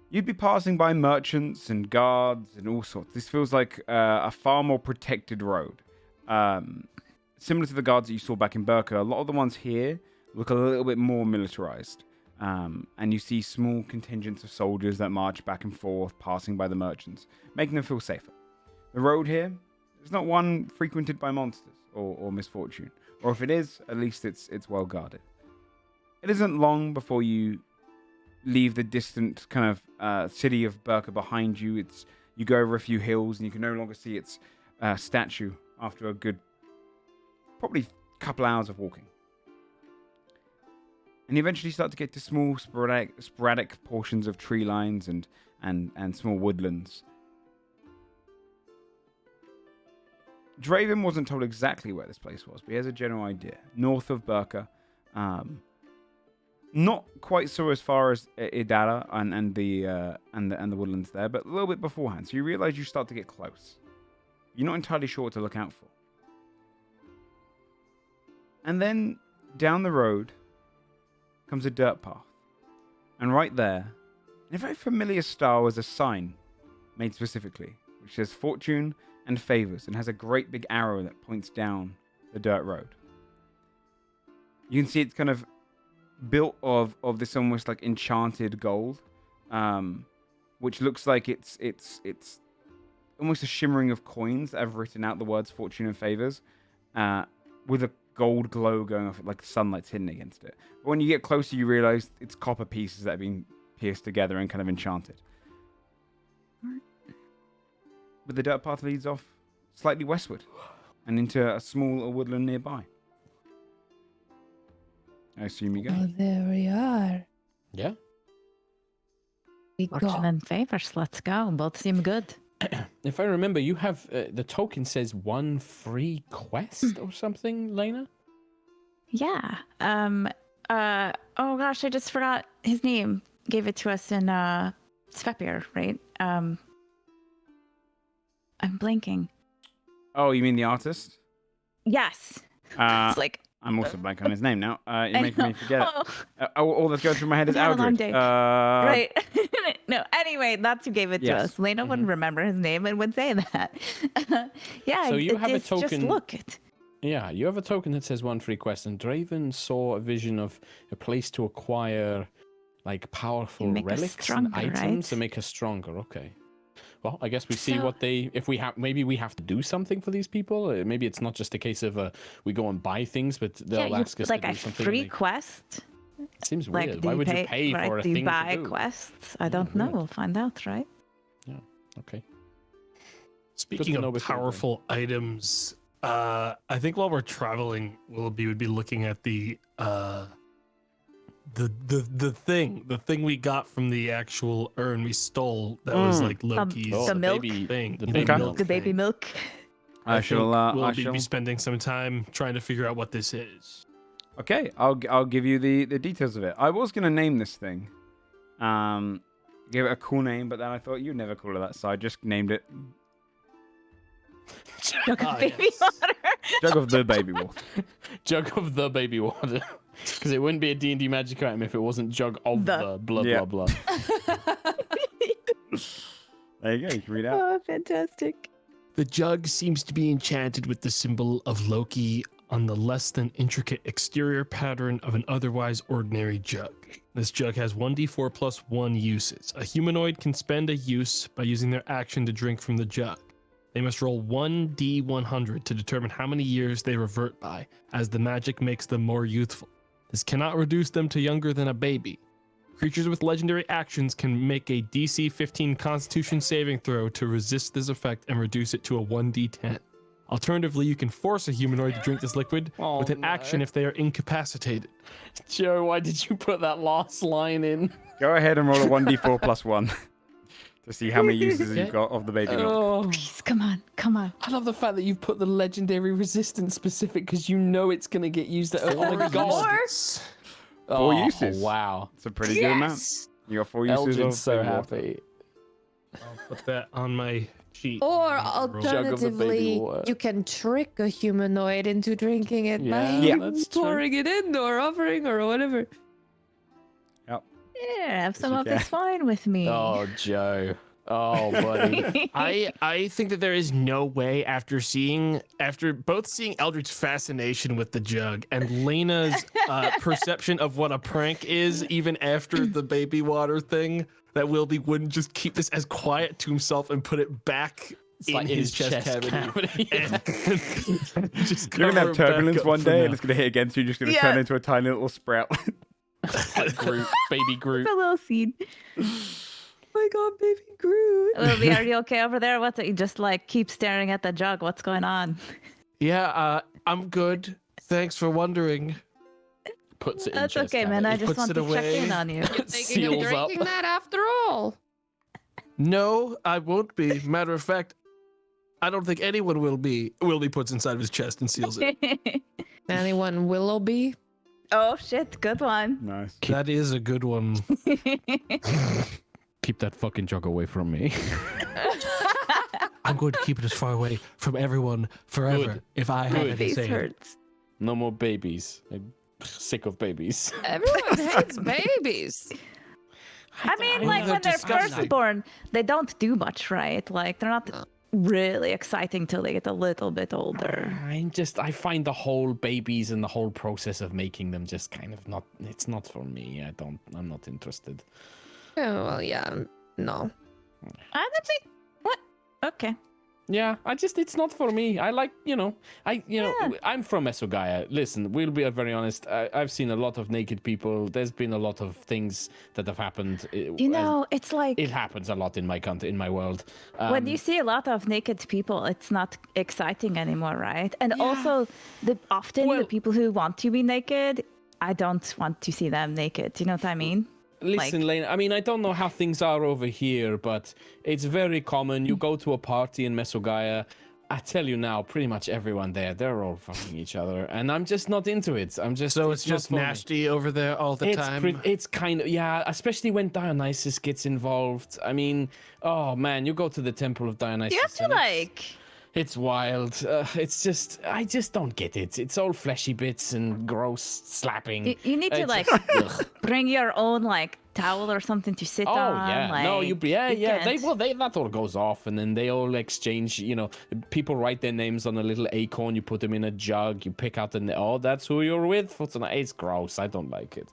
You'd be passing by merchants and guards and all sorts. This feels like a far more protected road. Similar to the guards that you saw back in Burka, a lot of the ones here look a little bit more militarized. And you see small contingents of soldiers that march back and forth, passing by the merchants, making them feel safer. The road here is not one frequented by monsters or misfortune. Or if it is, at least it's well guarded. It isn't long before you leave the distant kind of city of Burka behind you. You go over a few hills and you can no longer see its statue after a good, probably couple hours of walking. And you eventually start to get to small sporadic portions of tree lines and small woodlands. Draven wasn't told exactly where this place was, but he has a general idea. North of Burka. Not quite so as far as Idara and the woodlands there, but a little bit beforehand. So you realize you start to get close. You're not entirely sure what to look out for. And then down the road comes a dirt path. And right there, in a very familiar style, is a sign made specifically, which says Fortune and Favours, and has a great big arrow that points down the dirt road. You can see it's kind of built of this almost like enchanted gold, which looks like it's almost a shimmering of coins that have written out the words Fortune and Favours, with a gold glow going off, like the sunlight's hidden against it. But when you get closer, you realize it's copper pieces that have been pierced together and kind of enchanted. But the dirt path leads off slightly westward and into a small woodland nearby. I assume you go. Oh, there we are. Yeah. We Fortune go. and Favors, let's go. Both seem good. If I remember, you have the token says 1 free quest or something, Lena? Yeah. Oh gosh, I just forgot his name. Gave it to us in Svepir, right? I'm blanking. Oh, you mean the artist? Yes. It's like I'm also blank on his name now. You're I making me know. forget it. All that's going through my head is I've had a long Aldred. day. Right. No, anyway, that's who gave it to Yes. us. Lena wouldn't remember his name and would say that. Yeah, So you have a it's just token- look it. Yeah, you have a token that says 1 free quest, and Draven saw a vision of a place to acquire like powerful make us relics and stronger, items right? to make us stronger. Okay. Well, I guess we see So- what they. If we have, maybe we have to do something for these people. Maybe it's not just a case of we go and buy things, but they'll Yeah, ask us like to do a something. free quest. It seems Like, weird. do Why you would pay, you pay right? for a do you thing buy to do? quests? I Yeah, don't know. weird. We'll find out, right? Okay. Speaking to know of before we go. powerful items, I think while we're traveling, we'll be looking at the thing we got from the actual urn we stole that was like Loki's Oh, The milk? thing. The you baby know, milk. The baby thing. milk. I shall. We'll I be shall. spending some time trying to figure out what this is. Okay, I'll give you the details of it. I was gonna name this thing, give it a cool name, but then I thought you'd never call it that, so I just named it Jug of Ah, baby yes. water. Jug of the Baby Water. Jug of the baby water. Because it wouldn't be a D&D magic item if it wasn't jug of the blah Yeah. blah blah. There you go. You can read out. Oh, fantastic. The jug seems to be enchanted with the symbol of Loki on the less than intricate exterior pattern of an otherwise ordinary jug. This jug has 1d4 plus 1 uses. A humanoid can spend a use by using their action to drink from the jug. They must roll 1d100 to determine how many years they revert by, as the magic makes them more youthful. This cannot reduce them to younger than a baby. Creatures with legendary actions can make a DC 15 Constitution saving throw to resist this effect and reduce it to a 1d10. Alternatively, you can force a humanoid to drink this liquid with an action if they are incapacitated. Joe, why did you put that last line in? Go ahead and roll a 1d4 plus 1 to see how many uses you've got of the baby milk. Oh, Please, come on, come on. I love the fact that you've put the legendary resistance specific because you know it's going to get used at. Oh my god. Four uses. Wow. It's a pretty good amount. You got 4 uses of Eldred's so baby water. happy. I'll put that on my sheet. Or of the baby alternatively, water. you can trick a humanoid into drinking it by Yeah, that's true. pouring it in or offering or whatever. Yeah, have some you of this can. wine with me. Oh, Joe. Oh, buddy. I think that there is no way after both seeing Eldred's fascination with the jug and Lena's perception of what a prank is, even after the baby water thing, that Wilby wouldn't just keep this as quiet to himself and put it back It's in like his chest cavity. And just You're going to have cover it back turbulence up one for day now. and it's going to hit against you. You're just going to Yeah. turn into a tiny little sprout. Like Groot, baby Groot. It's a little seed. Oh my god, baby Groot. Wilby, are you okay over there? What's it? You just like keep staring at the jug. What's going on? Yeah, I'm good. Thanks for wondering. Puts it in That's chest okay, man. cavity. I just puts want it to check away. in on you. Thinking of Seals up. drinking that after all. No, I won't be. Matter of fact, I don't think anyone will be. Wilby puts inside of his chest and seals it. Anyone Willoughby? Oh shit, good one. Nice. That is a good one. Keep that fucking jug away from me. I'm going to keep it as far away from everyone forever Good. if I have any Face say. hurts. No more babies. I'm sick of babies. Everyone hates babies. I mean, know, like they're when they're disgusting. first born, they don't do much, right? Like they're not really exciting till they get a little bit older. I find the whole babies and the whole process of making them just kind of not, it's not for me. I'm not interested. Oh, well, yeah, no. I don't think. What? Okay. Yeah, it's not for me. I like, I'm from Mesogaia. Listen, we'll be very honest. I've seen a lot of naked people. There's been a lot of things that have happened. You know, it's like It happens a lot in my country, in my world. when you see a lot of naked people, it's not exciting anymore, right? And also, often Well- the people who want to be naked, I don't want to see them naked. You know what I mean? Listen, Lane, I mean, I don't know how things are over here, but it's very common. You go to a party in Mesogaia, I tell you now, pretty much everyone there, they're all fucking each other, and I'm just not into it. So it's not just for me. nasty over there all the time. It's kind of, yeah, especially when Dionysus gets involved. I mean, oh man, you go to the Temple of Dionysus. You have to and like. It's wild. It's just, I just don't get it. It's all fleshy bits and gross slapping. You need to It's like just- ugh. bring your own like towel or something to sit Oh on. yeah, like, no, you yeah. can't. They that all goes off, and then they all exchange. People write their names on a little acorn. You put them in a jug. You pick out that's who you're with for tonight. It's gross. I don't like it.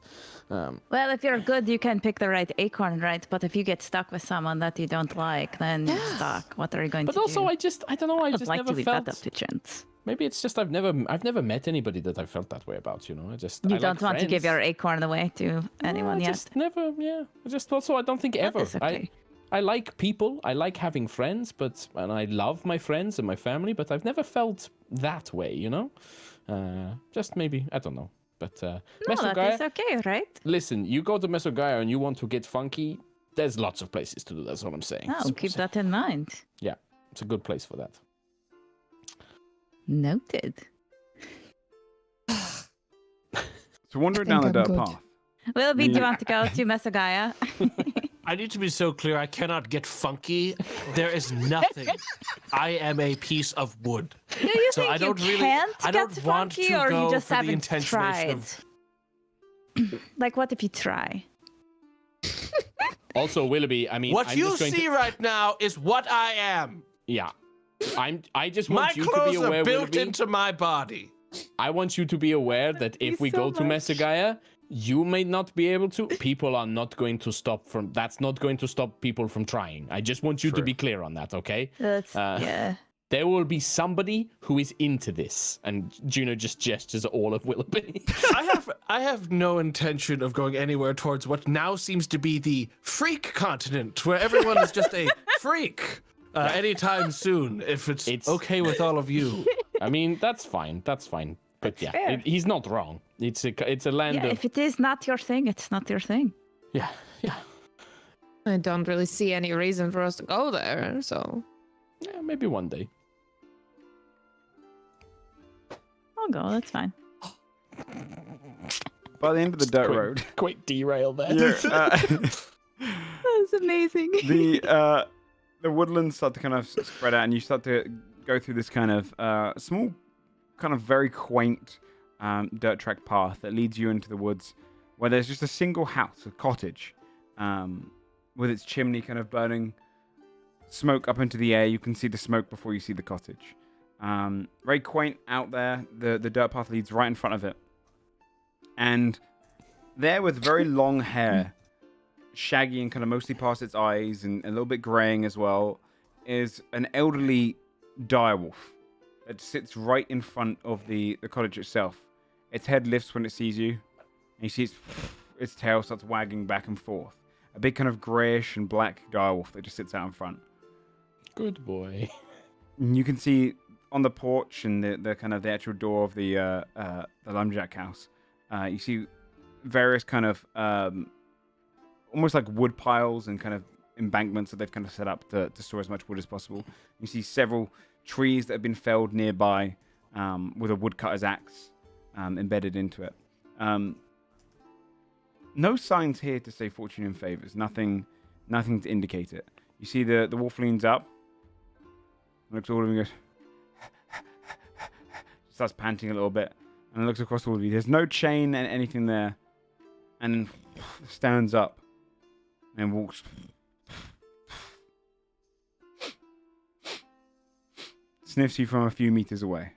Well, if you're good, you can pick the right acorn, right? But if you get stuck with someone that you don't like, then you're stuck. What are you going But to also, do? I don't know. I I'd just like never to leave felt. that up to chance. Maybe it's just I've never met anybody that I felt that way about. I You like don't want to give friends. your acorn away to anyone I yet. just never, yeah. I just also I don't think That ever. is okay. I like people. I like having friends, and I love my friends and my family. But I've never felt that way. Just maybe I don't know. But No, Mesogaia, that is okay, right? listen, you go to Mesogaia and you want to get funky. There's lots of places to do. That's what I'm saying. Oh, keep that in mind. Yeah, it's a good place for that. Noted. So wandering down the think I'm dirt good. path. Wilby, do you want to go to Mesogaia? I need to be so clear. I cannot get funky. There is nothing. I am a piece of wood. Do you So think I don't you really- can't I get don't want funky, to or go you just for the haven't intentionation tried? of- Like, what if you try? Also, Willoughby, I mean, What I'm you just going see right now is what I am. yeah. I just My want you to be clothes aware, are built Willoughby. into my body. I want you to be aware that if we so go to much. Mesogaia, you may not be able to. People are not going to stop that's not going to stop people from trying. I just want you to True. be clear on that, okay? That's Uh, yeah. there will be somebody who is into this. And Juno just gestures at all of Willoughby. I have no intention of going anywhere towards what now seems to be the freak continent, where everyone is just a freak anytime soon, if it's okay with all of you. I mean, that's fine. That's fine. But That's fair. he's not wrong. It's a land Yeah, of... if it is not your thing, it's not your thing. Yeah. I don't really see any reason for us to go there, so. Yeah, maybe one day. I'll go, that's fine. By the end of the dirt road, Quick derail there. That was amazing. the woodlands start to kind of spread out, and you start to go through this kind of small, kind of very quaint dirt track path that leads you into the woods, where there's just a single house, a cottage, with its chimney kind of burning smoke up into the air. You can see the smoke before you see the cottage. Very quaint out there. The dirt path leads right in front of it. And there, with very long hair, shaggy and kind of mostly past its eyes and a little bit graying as well, is an elderly direwolf that sits right in front of the cottage itself. Its head lifts when it sees you, and you see its tail starts wagging back and forth. A big kind of greyish and black direwolf that just sits out in front. Good boy. And you can see on the porch and the kind of the actual door of the lumberjack house, you see various kind of almost like wood piles and kind of embankments that they've kind of set up to store as much wood as possible. You see several trees that have been felled nearby with a woodcutter's axe embedded into it. No signs here to say fortune in favors. Nothing to indicate it. You see the wolf leans up, looks at all of you and goes, starts panting a little bit, and looks across all of you. There's no chain and anything there, and stands up and walks sniffs you from a few meters away.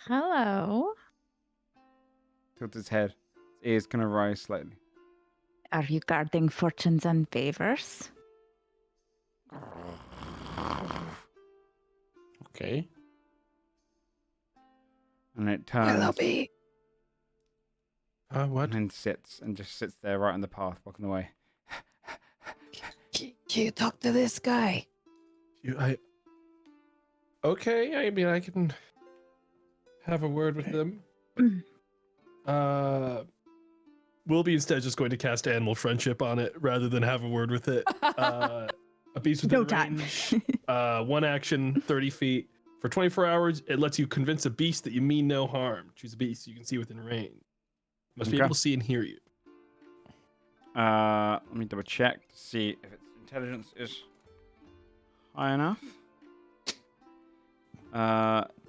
Hello. Tilts his head. His ears kind of rise slightly. Are you guarding fortunes and favors? Okay. And it turns What? and then sits there right on the path, walking away. Can you talk to this guy? Okay, I mean, I can have a word with them. Willoughby instead just going to cast Animal Friendship on it rather than have a word with it. A beast within No time. range. One action, 30 feet. For 24 hours, it lets you convince a beast that you mean no harm. Choose a beast you can see within range. Must be Okay. able to see and hear you. Let me double check to see if its intelligence is high enough.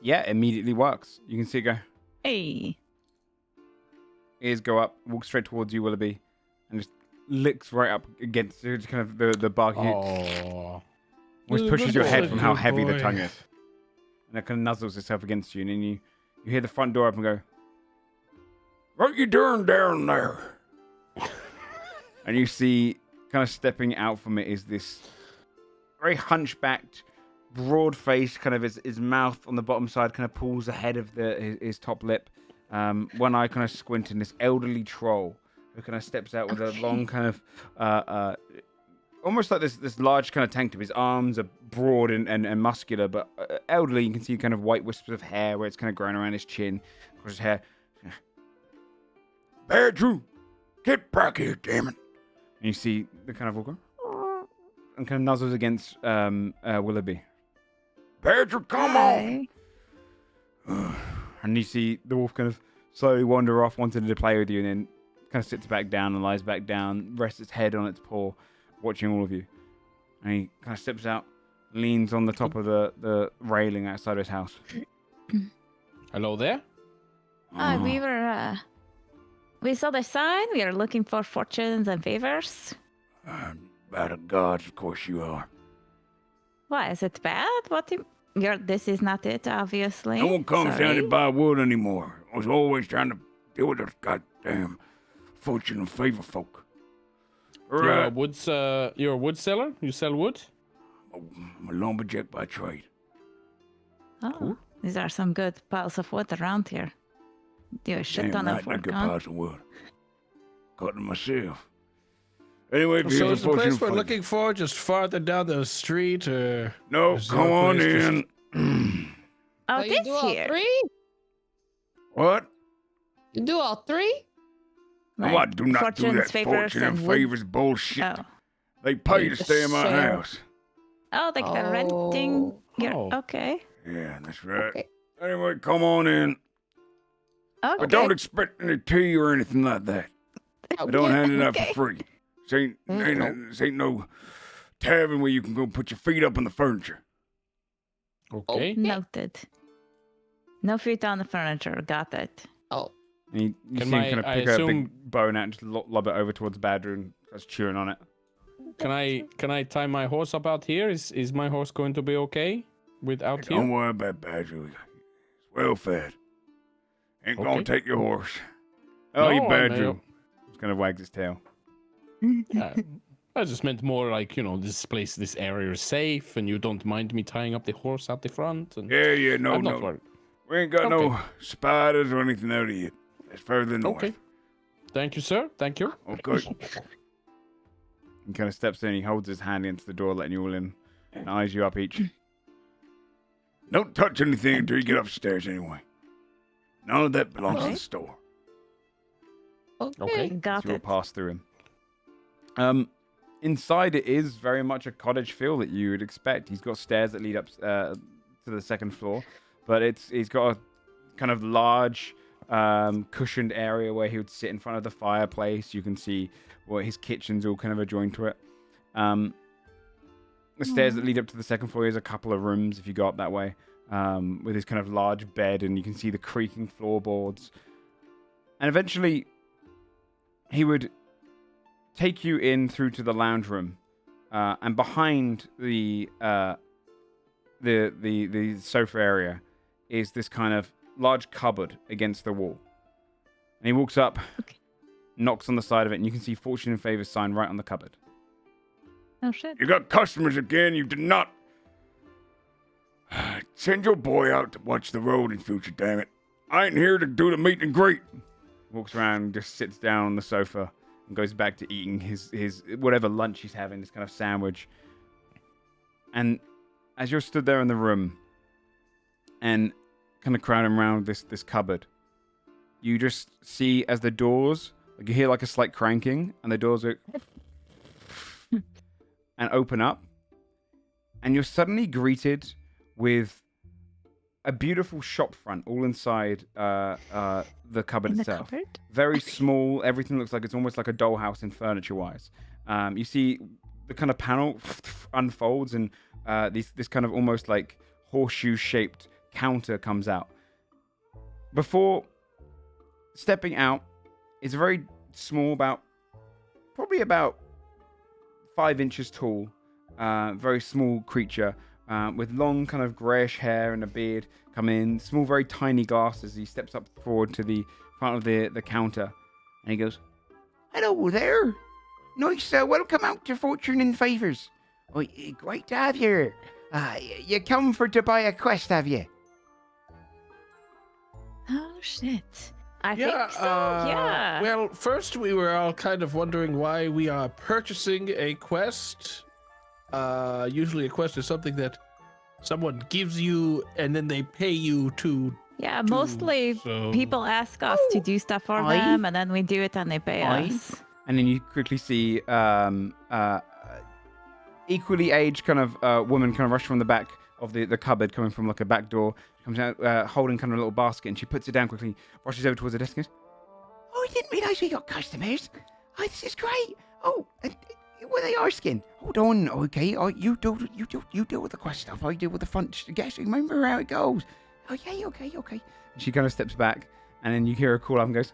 Yeah, it immediately works. You can see it go. Hey. Ears go up, walks straight towards you, Willoughby, and just licks right up against kind of the bark. Oh. Which pushes your head from how Good heavy the boy. tongue is. And it kind of nuzzles itself against you, and then you hear the front door up and go, "What you doing down there?" And you see, kind of stepping out from it is this very hunchbacked, broad-faced, kind of his mouth on the bottom side kind of pulls ahead of his top lip. One eye kind of squinting, this elderly troll who kind of steps out with a long kind of almost like this large kind of tank top. His arms are broad and muscular, but elderly. You can see kind of white wisps of hair where it's kind of growing around his chin, across his hair. Badger, get back here, damn it! And you see the kind of walker and kind of nuzzles against Willoughby. Badger, come on! And you see the wolf kind of slowly wander off, wanting to play with you, and then kind of sits back down and lies back down, rests its head on its paw, watching all of you. And he kind of steps out, leans on the top of the railing outside his house. Hello there? We saw the sign. We are looking for fortunes and favors. By the gods, of course you are. Why, is it bad? This is not it, obviously. No one comes down to buy wood anymore. I was always trying to deal with those goddamn fortune and favor folk. You're a wood seller? You sell wood? I'm a lumberjack by trade. Oh, Cool. these are some good piles of wood around here. Do a shit ton of work, huh? of wood. Got them myself. Anyway, if So you is the place we're looking for just farther down the street, or No, is come your on place just- in. Oh, you do this all here. 3? What? You do all 3? Oh, I do not do fortunes, that favors, fortune and wood. favors bullshit. Oh. They pay to Just stay in my share. house. Oh, like the renting. Yeah. Oh. Okay. Yeah, that's right. Okay. Anyway, come on in. Okay. But don't expect any tea or anything like that. I don't hand it out Okay. for free. This ain't no tavern where you can go put your feet up on the furniture. Okay. Noted. No feet on the furniture. Got it. Oh. And you Can see him my- kind of I pick a assume- big bone out and just lob it over towards Badger and starts chewing on it. Can I tie my horse up out here? Is my horse going to be okay without Don't here? worry about Badger. It's well fed. Ain't gonna Okay. take your horse. Oh, you No, Badger. no. Just kind of wags his tail. Yeah. I just meant more like, this place, this area is safe, and you don't mind me tying up the horse out the front. And Yeah, no, I'm not no. worried. We ain't got Okay. no spiders or anything out of it. It's further north. Okay. Thank you, sir. Thank you. Okay. He kind of steps in. He holds his hand into the door, letting you all in, and eyes you up each. Don't touch anything until you get upstairs, anyway. None of that belongs to Okay. the store. Okay. Got So you'll it. pass through him. Inside it is very much a cottage feel that you would expect. He's got stairs that lead up to the second floor, but he's got a kind of large cushioned area where he would sit in front of the fireplace. You can see his kitchen's all kind of adjoined to it. The stairs that lead up to the second floor is a couple of rooms if you go up that way, with his kind of large bed, and you can see the creaking floorboards. And eventually, he would take you in through to the lounge room, and behind the sofa area is this kind of large cupboard against the wall. And he walks up, knocks on the side of it, and you can see Fortune and Favours sign right on the cupboard. Oh shit. You got customers again. You did not send your boy out to watch the road in future, damn it. I ain't here to do the meet and greet. Walks around, just sits down on the sofa, and goes back to eating his whatever lunch he's having, this kind of sandwich. And as you're stood there in the room and kind of crowding around this cupboard, you just see as the doors, like you hear like a slight cranking, and the doors are and open up, and you're suddenly greeted with a beautiful shop front all inside the cupboard In the itself. cupboard? Very small. Everything looks like it's almost like a dollhouse in furniture-wise. You see the kind of panel unfolds, and this kind of almost like horseshoe-shaped counter comes out. Before stepping out is a very small, probably about 5 inches tall, very small creature with long kind of greyish hair and a beard. Come in, small, very tiny glasses. He steps up forward to the front of the counter, and he goes, "Hello there. Nice, welcome out to Fortune and Favours. Oh, great to have you here. You come to buy a quest, have you?" Oh shit. I think so. Yeah. Well, first we were all kind of wondering why we are purchasing a quest. Usually a quest is something that someone gives you and then they pay you to Yeah, do, mostly so- people ask us to do stuff for Aye. them, and then we do it and they pay Aye. us. And then you quickly see equally aged kind of woman kind of rush from the back of the cupboard, coming from like a back door. She comes out holding kind of a little basket, and she puts it down quickly, rushes over towards the desk and goes, "Oh, I didn't realise we got customers. Oh, this is great. Oh, what are they asking? Hold on, okay. Oh, you deal with the quest stuff. I deal with the front guest. Remember how it goes. Okay. And she kind of steps back, and then you hear her call up and goes,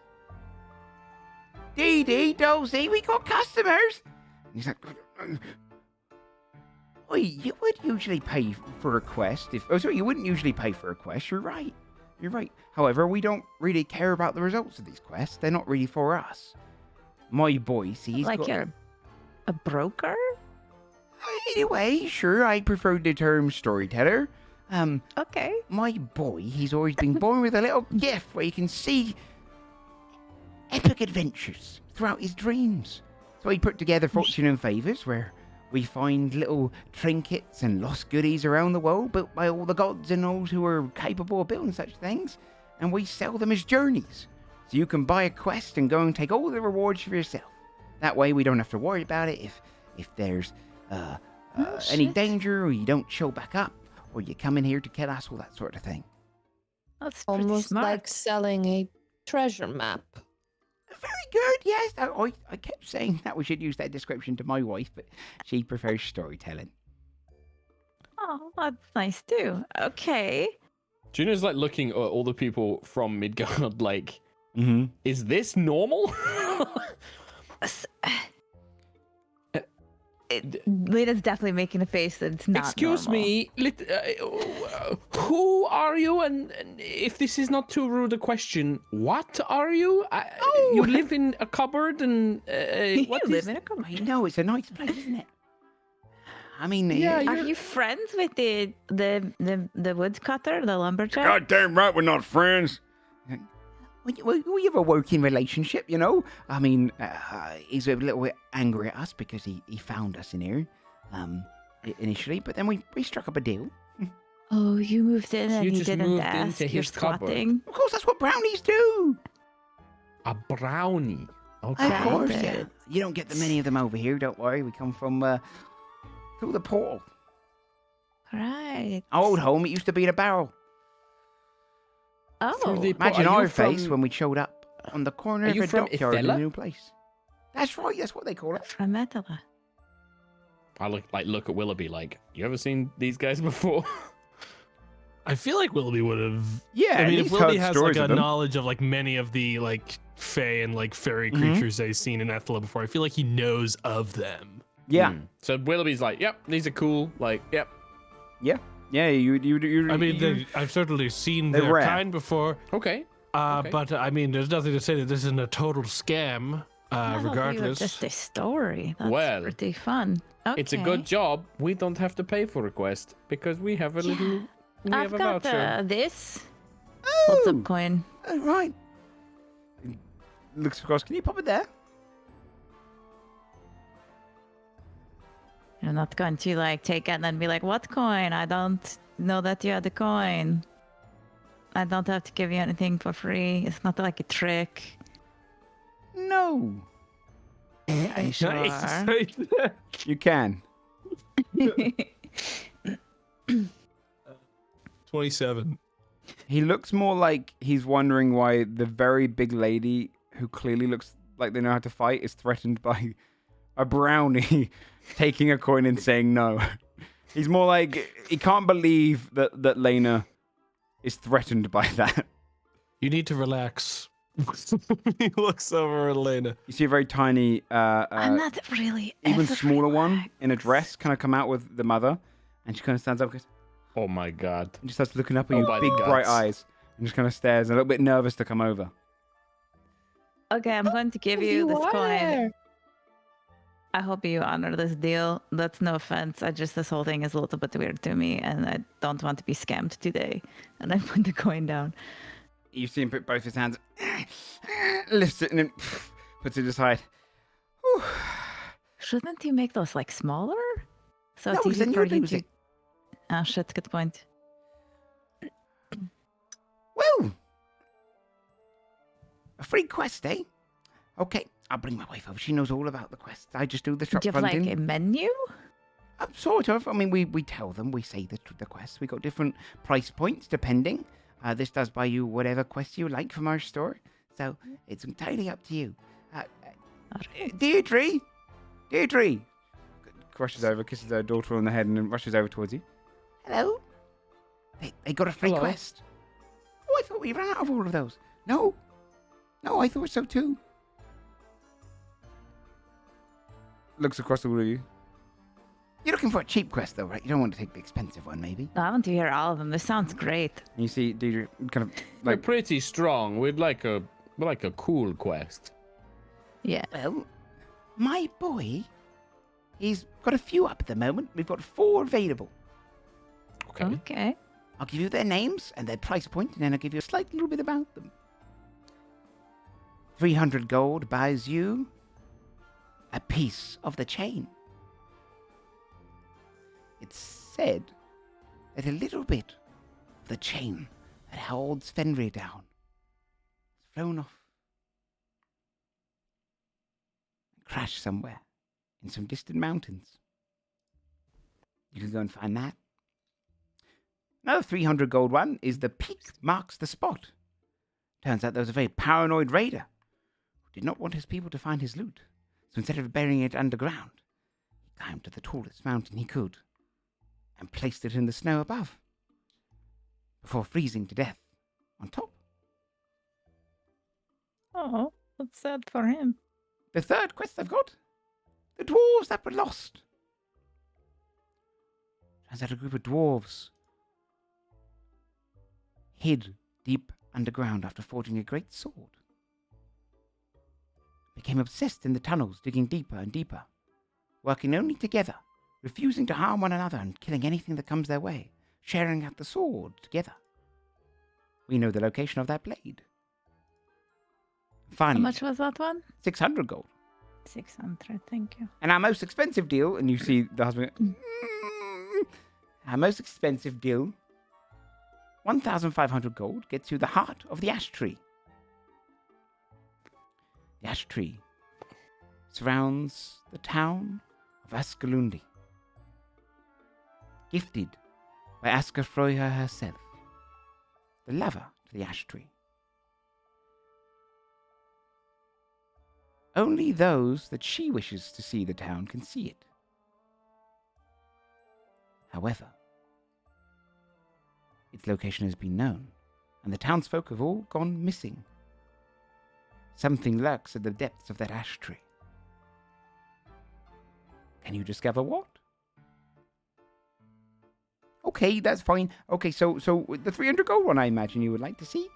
"Dee, Dozy, we got customers." And he's like, "Oi, you would usually pay for a quest you wouldn't usually pay for a quest. You're right. However, we don't really care about the results of these quests. They're not really for us. My boy, see, he's Like got... you're a broker? Anyway, sure, I prefer the term storyteller. Okay. My boy, he's always been born with a little gift where he can see epic adventures throughout his dreams. So he put together Fortune and Favours, where we find little trinkets and lost goodies around the world built by all the gods and those who are capable of building such things, and we sell them as journeys. So you can buy a quest and go and take all the rewards for yourself. That way we don't have to worry about it if there's any danger, or you don't show back up, or you come in here to kill us, all that sort of thing. That's pretty Almost smart. like selling a treasure map. Very good, yes. I kept saying that we should use that description to my wife, but she prefers storytelling. Oh, that's nice too. Okay. Juno's like looking at all the people from Midgard like, Mm-hmm. is this normal? Lena's definitely making a face that it's not Excuse normal. me, who are you? And if this is not too rude a question, what are you? You live in a cupboard and You what live is... in a cupboard. I know, it's a nice place, isn't it? I mean, Yeah, Are you friends with the woodcutter, the lumberjack? goddamn right we're not friends. We have a working relationship, you know. I mean, he's a little bit angry at us because he found us in here initially, but then we struck up a deal. Oh, you moved in So and you he just didn't moved ask. into You're his cupboard. squatting. Of course, that's what brownies do. A brownie. Okay. Of course, Right. yeah. You don't get the many of them over here, don't worry. We come from through the portal. Right. Our old home, it used to be in a barrel. Oh. the- Imagine Are you our face from- when we showed up on the corner Are of you a from dockyard in a Ithella? new place. That's right, that's what they call it. From Metala. I look at Willoughby like, you ever seen these guys before? I feel like Willoughby would have. Yeah, I at mean, if least Willoughby heard has like stories a of them. knowledge of like many of the like fae and like fairy Mhm. creatures that he's seen in Ethela before, I feel like he knows of them. Yeah, So Willoughby's like, yep, these are cool. Like, yep. yeah. You. I mean, I've certainly seen They're their rare. kind before, Okay. Okay. but I mean, there's nothing to say that this isn't a total scam. Regardless, Just a story. That's Well, pretty fun. Okay. It's a good job. We don't have to pay for a quest because we have a little. We I've have a got voucher. this. What's up, coin? Oh, right. Looks across. Can you pop it there? You're not going to like take it and then be like, "What coin? I don't know that you had the coin. I don't have to give you anything for free. It's not like a trick." No. Are you sure? You can. 27. He looks more like he's wondering why the very big lady who clearly looks like they know how to fight is threatened by a brownie taking a coin and saying no. He's more like he can't believe that Lena is threatened by that. You need to relax. He looks over at Elena. You see a very tiny, I'm not really even smaller one everywhere. in a dress kind of come out with the mother, and she kind of stands up and goes, Oh my god. and just starts looking up at Oh you, my big God. bright eyes, and just kind of stares, a little bit nervous to come over. Okay, I'm going to give you this coin. I hope you honor this deal. That's no offense. This whole thing is a little bit weird to me, and I don't want to be scammed today. And I put the coin down. You see him put both his hands, lifts it, and then puts it aside. Whew. Shouldn't you make those like smaller? So No, it's because easy then for you'll you lose to. it. Oh shit! Good point. Well, a free quest, eh? Okay, I'll bring my wife over. She knows all about the quests. I just do the shop Do you have fronting. like a menu? Sort of. I mean, we tell them, we say the quests. We got different price points depending. This does buy you whatever quest you like from our store. So it's entirely up to you. Deirdre! Crushes over, kisses her daughter on the head, and then rushes over towards you. Hello? They got a free Hello. quest. Oh, I thought we ran out of all of those. No, I thought so too. Looks across all of you. You're looking for a cheap quest, though, right? You don't want to take the expensive one, maybe. I want to hear all of them. This sounds great. And you see Deirdre kind of We're like, pretty strong. We'd like a cool quest. Yeah. well, my boy, he's got a few up at the moment. We've got 4 available. Okay. Okay. I'll give you their names and their price point, and then I'll give you a slight little bit about them. 300 gold buys you a piece of the chain. It's said that a little bit of the chain that holds Fenrir down has flown off and crashed somewhere in some distant mountains. You can go and find that. Another 300 gold one is the peak marks the spot. Turns out there was a very paranoid raider who did not want his people to find his loot. So instead of burying it underground, he climbed to the tallest mountain he could and placed it in the snow above before freezing to death on top. Oh, that's sad for him. The third quest I've got, the dwarves that were lost. Turns out a group of dwarves hid deep underground after forging a great sword. Became obsessed in the tunnels, digging deeper and deeper, working only together, refusing to harm one another and killing anything that comes their way, sharing out the sword together. We know the location of that blade. Finally, How much was that one? 600 gold. 600, thank you. And our most expensive deal, and you see the husband, our most expensive deal, 1,500 gold gets you the heart of the ash tree. The ash tree surrounds the town of Askelundi, gifted by Askafroya herself, the lover to the ash tree. Only those that she wishes to see the town can see it. However, its location has been known, and the townsfolk have all gone missing. Something lurks at the depths of that ash tree. Can you discover what? Okay, that's fine. Okay, so the 300 gold one I imagine you would like to see?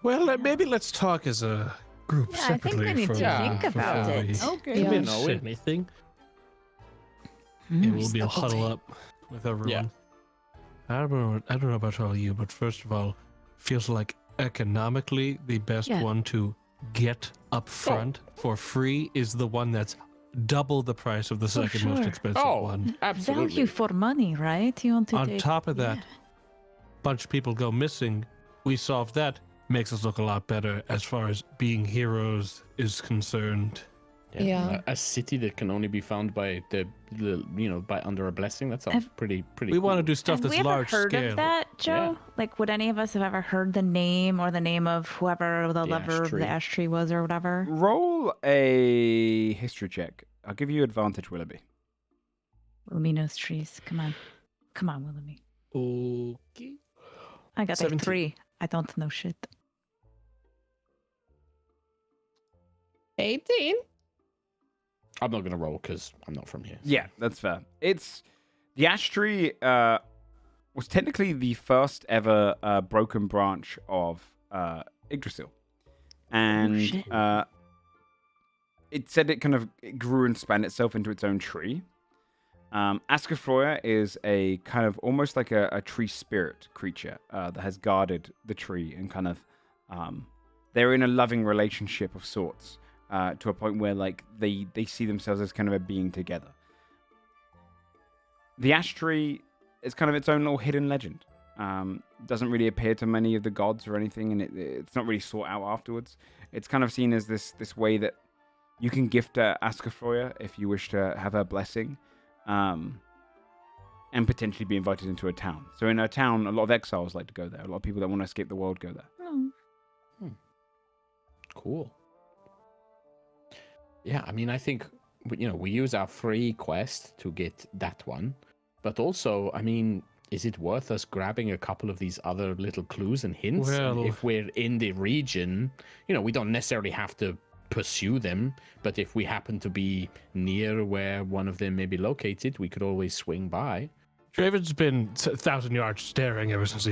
Well, maybe let's talk as a group Yeah, I think separately. we need to think about before it. we Okay, Yeah. you know, Say anything. Hmm. It will be a huddle up with everyone. Yeah. I don't know about all of you, but first of all, feels like economically the best Yeah. one to get up front for free is the one that's double the price of the second most sure. expensive Oh, one. absolutely. Value for money, right? You want to On take... top of that, yeah. bunch of people go missing. We solve that, makes us look a lot better as far as being heroes is concerned. Yeah. A city that can only be found by the by under a blessing. That sounds pretty. We want to cool. do stuff Have that's we ever large heard scale. of that, Joe? Yeah. Like, would any of us have ever heard the name or the name of whoever the The lover ash of tree. the ash tree was or whatever? Roll a history check. I'll give you advantage, Willoughby. Willoughby knows trees. Come on. Come on, Willoughby. Okay. I got 17. a 3. I don't know shit. 18. I'm not gonna roll because I'm not from here. so- Yeah, that's fair. It's the ash tree was technically the first ever broken branch of Yggdrasil, and shit. it said it kind of grew and spanned itself into its own tree. Askafroya is a kind of almost like a tree spirit creature that has guarded the tree and kind of they're in a loving relationship of sorts. To a point where like they see themselves as kind of a being together. The ash tree is kind of its own little hidden legend. Doesn't really appear to many of the gods or anything, and it's not really sought out afterwards. It's kind of seen as this way that you can gift Askafroya if you wish to have her blessing, and potentially be invited into a town. So in a town, a lot of exiles like to go there. A lot of people that want to escape the world go there. Oh. Cool. Yeah, I mean, I think we use our free quest to get that one, but also, I mean, is it worth us grabbing a couple of these other little clues and hints? And Well- if we're in the region, we don't necessarily have to pursue them, but if we happen to be near where one of them may be located, we could always swing by. Draven's been 1,000 yards staring ever since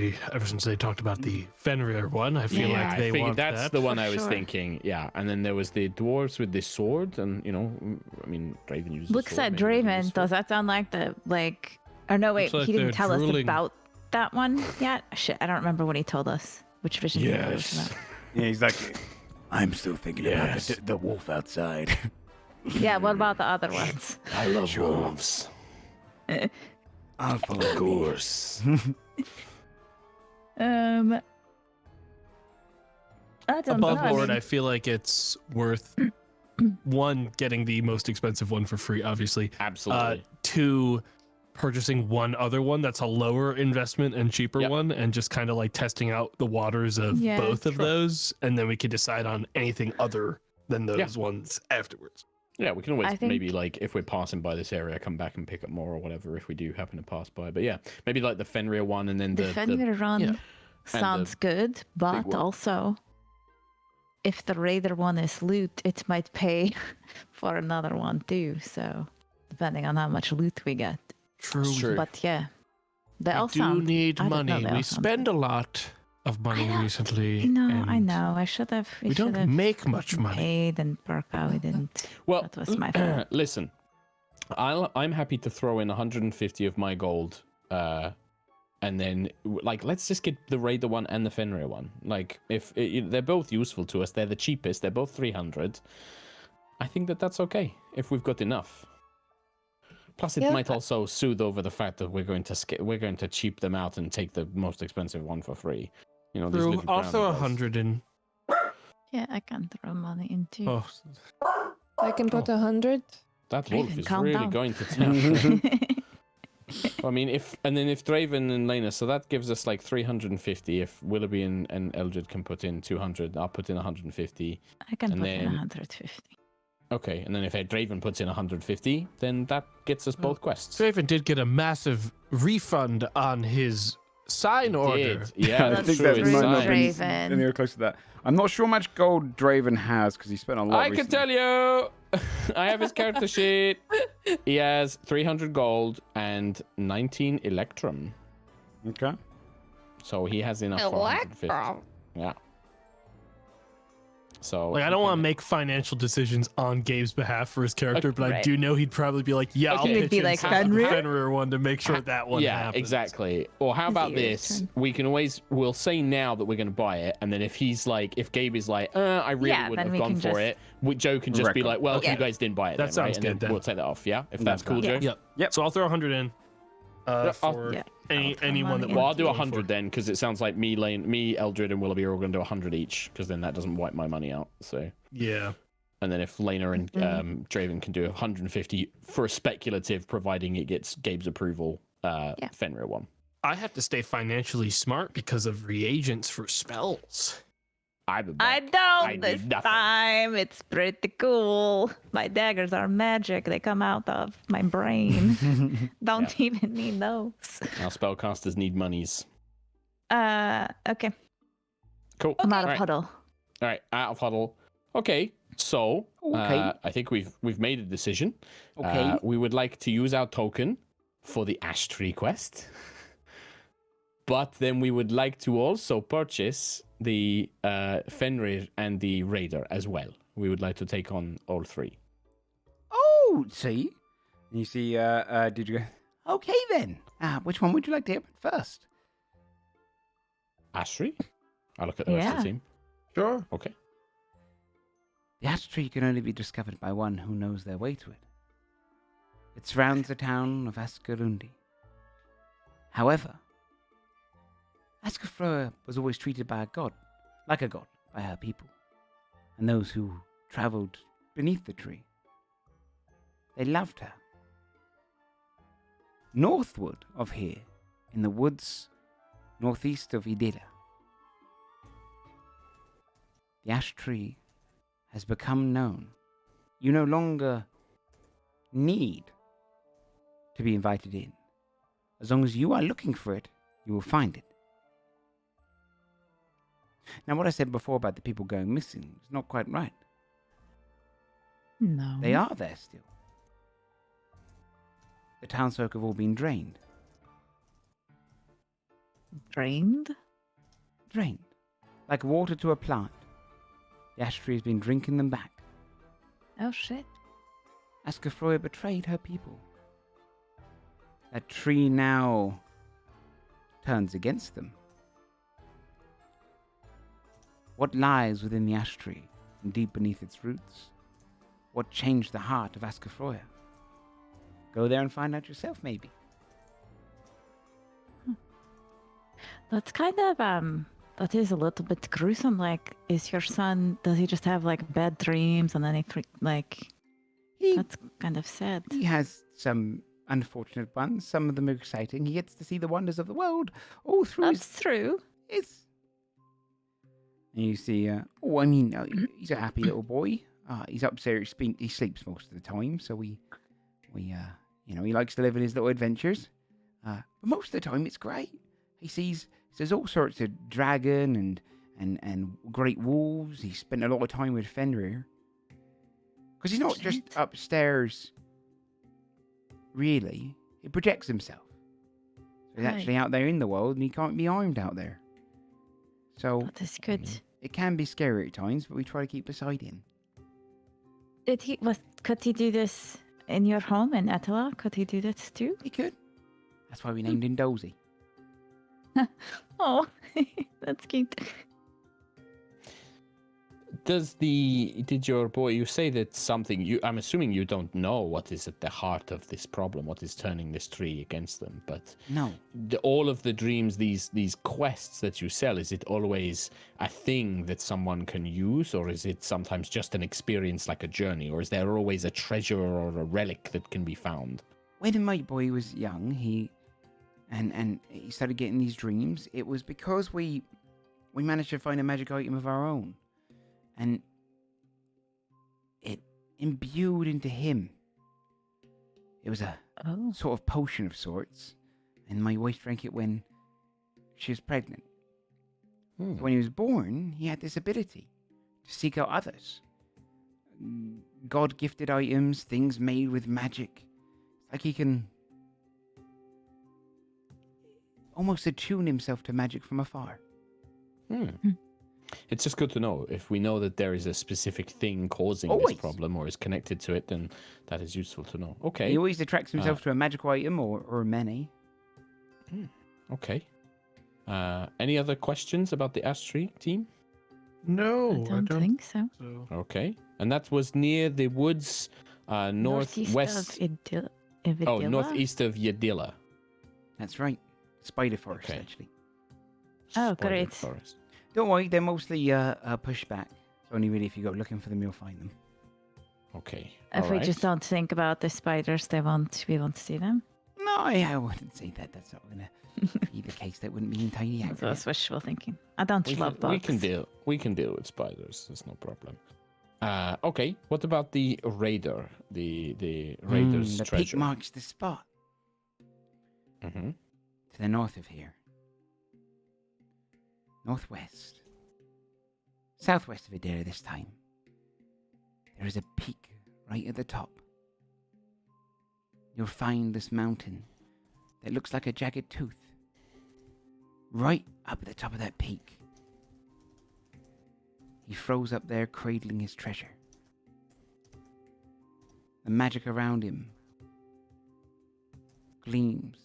they talked about the Fenrir one. I feel like they I figured want that's that. the one For I was sure. thinking. Yeah, and then there was the dwarves with the sword, and I mean, Draven uses. Looks sword, at maybe they use Draven. sword. Does that sound like or no, wait, Looks like he didn't they're tell us drooling. about that one yet? Shit, I don't remember what he told us. Which vision he told us about. Yeah, exactly. I'm still thinking about the wolf outside. Yeah, what about the other ones? I love wolves. I'll follow Of course. I don't Above know. board, I feel like it's worth one, getting the most expensive one for free, obviously. Absolutely. Two, purchasing one other one that's a lower investment and cheaper Yep. one, and just kind of like testing out the waters of Yeah, both of sure. those, and then we can decide on anything other than those ones afterwards. Yeah, we can always I think- maybe like if we're passing by this area, come back and pick up more or whatever if we do happen to pass by. But yeah, maybe like the Fenrir one and then the Fenrir run yeah. sounds good, but one. also if the Raider one is loot, it might pay for another one too. So depending on how much loot we get. True. But yeah, they all We do sound. need I don't know, money. they all We sound spend a lot of money recently. No, I and know. I should have. We don't should have make much money. paid and Burka. We didn't. Well, That was my fault. listen, I'm happy to throw in 150 of my gold, and then like let's just get the Raider one and the Fenrir one. Like if they're both useful to us, they're the cheapest. They're both 300. I think that's okay if we've got enough. Plus, it Yeah. might also soothe over the fact that we're going to cheap them out and take the most expensive one for free. You know, these True. little Also brown guys. 100 in. Yeah, I can throw money into. Oh, I can put 100. That Draven, wolf is calm really down. going to town. I mean, if Draven and Lena, so that gives us like 350. If Willoughby and Eldred can put in 200, I'll put in 150. I can And put in then- 150. Okay, and then if Draven puts in 150, then that gets us both quests. Draven did get a massive refund on his sign order. Did. Yeah, I That's think true, that it's might not signed. be Draven. anywhere close to that. I'm not sure how much gold Draven has because he spent a lot. I can tell you, I have his character sheet. He has 300 gold and 19 electrum. Okay. So he has enough for 150. Yeah. So like I don't want to make financial decisions on Gabe's behalf for his character, but I right. do know he'd probably be like, "Yeah, Okay. I'll He would pitch be in like, some of the "Fenrir?" Fenrir one to make sure that one yeah, happens." exactly. Or how about His this? turn. We can we'll say now that we're going to buy it, and then if Gabe is like, I really Yeah, wouldn't then have we gone can for just- it, Joe can just be Record. like, well, Okay. you guys didn't buy it That then, sounds right? And good, then. we'll take that off, yeah? If that's cool, Joe? Yep. Yep. So I'll throw 100 in. Yeah, For Yeah. any I'll throw anyone that money Well, I'll wants do to go 100 for. then, because it sounds like me, Eldred, and Willoughby are all going to do 100 each, because then that doesn't wipe my money out, so... Yeah. And then if Lena and Draven can do 150 for a speculative, providing it gets Gabe's approval, Fenrir one. I have to stay financially smart because of reagents for spells. I don't need this nothing. time. It's pretty cool. My daggers are magic. They come out of my brain. Don't even need those. Our spellcasters need monies. Okay. Cool. I'm out All of right. huddle. All right, out of huddle. Okay, so Okay. I think we've made a decision. Okay. We would like to use our token for the ash tree quest, but then we would like to also purchase the Fenrir and the Raider as well. We would like to take on all three. Oh, see? And you see, did you go, okay then. Which one would you like to hear about first? Ash tree? I'll look at the rest of the Yeah. team. Sure. Okay. The ash tree can only be discovered by one who knows their way to it. It surrounds the town of Askerundi. However, Askefroa was always treated by a god, like a god, by her people, and those who travelled beneath the tree. They loved her. Northward of here, in the woods northeast of Idila, the ash tree has become known. You no longer need to be invited in. As long as you are looking for it, you will find it. Now, what I said before about the people going missing is not quite right. No. They are there still. The townsfolk have all been drained. Drained? Drained. Like water to a plant. The ash tree has been drinking them back. Oh shit. Askefroa betrayed her people. That tree now turns against them. What lies within the ash tree and deep beneath its roots? What changed the heart of Ascafroya? Go there and find out yourself, maybe. That's kind of that is a little bit gruesome. Like, is your son? Does he just have like bad dreams and then that's kind of sad. He has some unfortunate ones. Some of them are exciting. He gets to see the wonders of the world all through That's true. his. And you see, he's a happy little boy. He's upstairs. He sleeps most of the time, so he likes to live in his little adventures. But most of the time, it's great. He sees all sorts of dragon and great wolves. He spent a lot of time with Fenrir. Because he's not just upstairs, really. He projects himself. So he's actually out there in the world, and he can't be armed out there. So That is good. it can be scary at times, but we try to keep the side in. Could he do this in your home in Attila? Could he do this too? He could. That's why we named him Dozy. Oh, that's cute. Did your boy, you say that something, I'm assuming you don't know what is at the heart of this problem, what is turning this tree against them, but No. all of the dreams, these quests that you sell, is it always a thing that someone can use, or is it sometimes just an experience like a journey, or is there always a treasure or a relic that can be found? When my boy was young, he started getting these dreams. It was because we managed to find a magic item of our own. And it imbued into him. It was a sort of potion of sorts. And my wife drank it when she was pregnant. So when he was born, he had this ability to seek out others. God-gifted items, things made with magic. It's like he can almost attune himself to magic from afar. It's just good to know. If we know that there is a specific thing causing Always. this problem or is connected to it, then that is useful to know. Okay. He always attracts himself to a magical item or many. Okay. Any other questions about the ash tree team? No, I don't think so. Okay. And that was near the woods northwest. Of Oh, northeast of Yadilla. That's right. Spider forest, Okay. actually. Oh, Spider great. Forest. Don't worry, they're mostly pushed back. It's only really if you go looking for them, you'll find them. Okay. If we alright. just don't think about the spiders, we won't see them. No, I wouldn't say that. That's not going to be the case. That wouldn't be entirely accurate. That's wishful thinking. I don't love bugs. We can deal with spiders. There's no problem. Okay. What about the raider? The raider's the treasure. peak marks the spot Mm-hmm. to the north of here. Northwest. Southwest of Adira this time. There is a peak right at the top. You'll find this mountain that looks like a jagged tooth. Right up at the top of that peak. He froze up there cradling his treasure. The magic around him gleams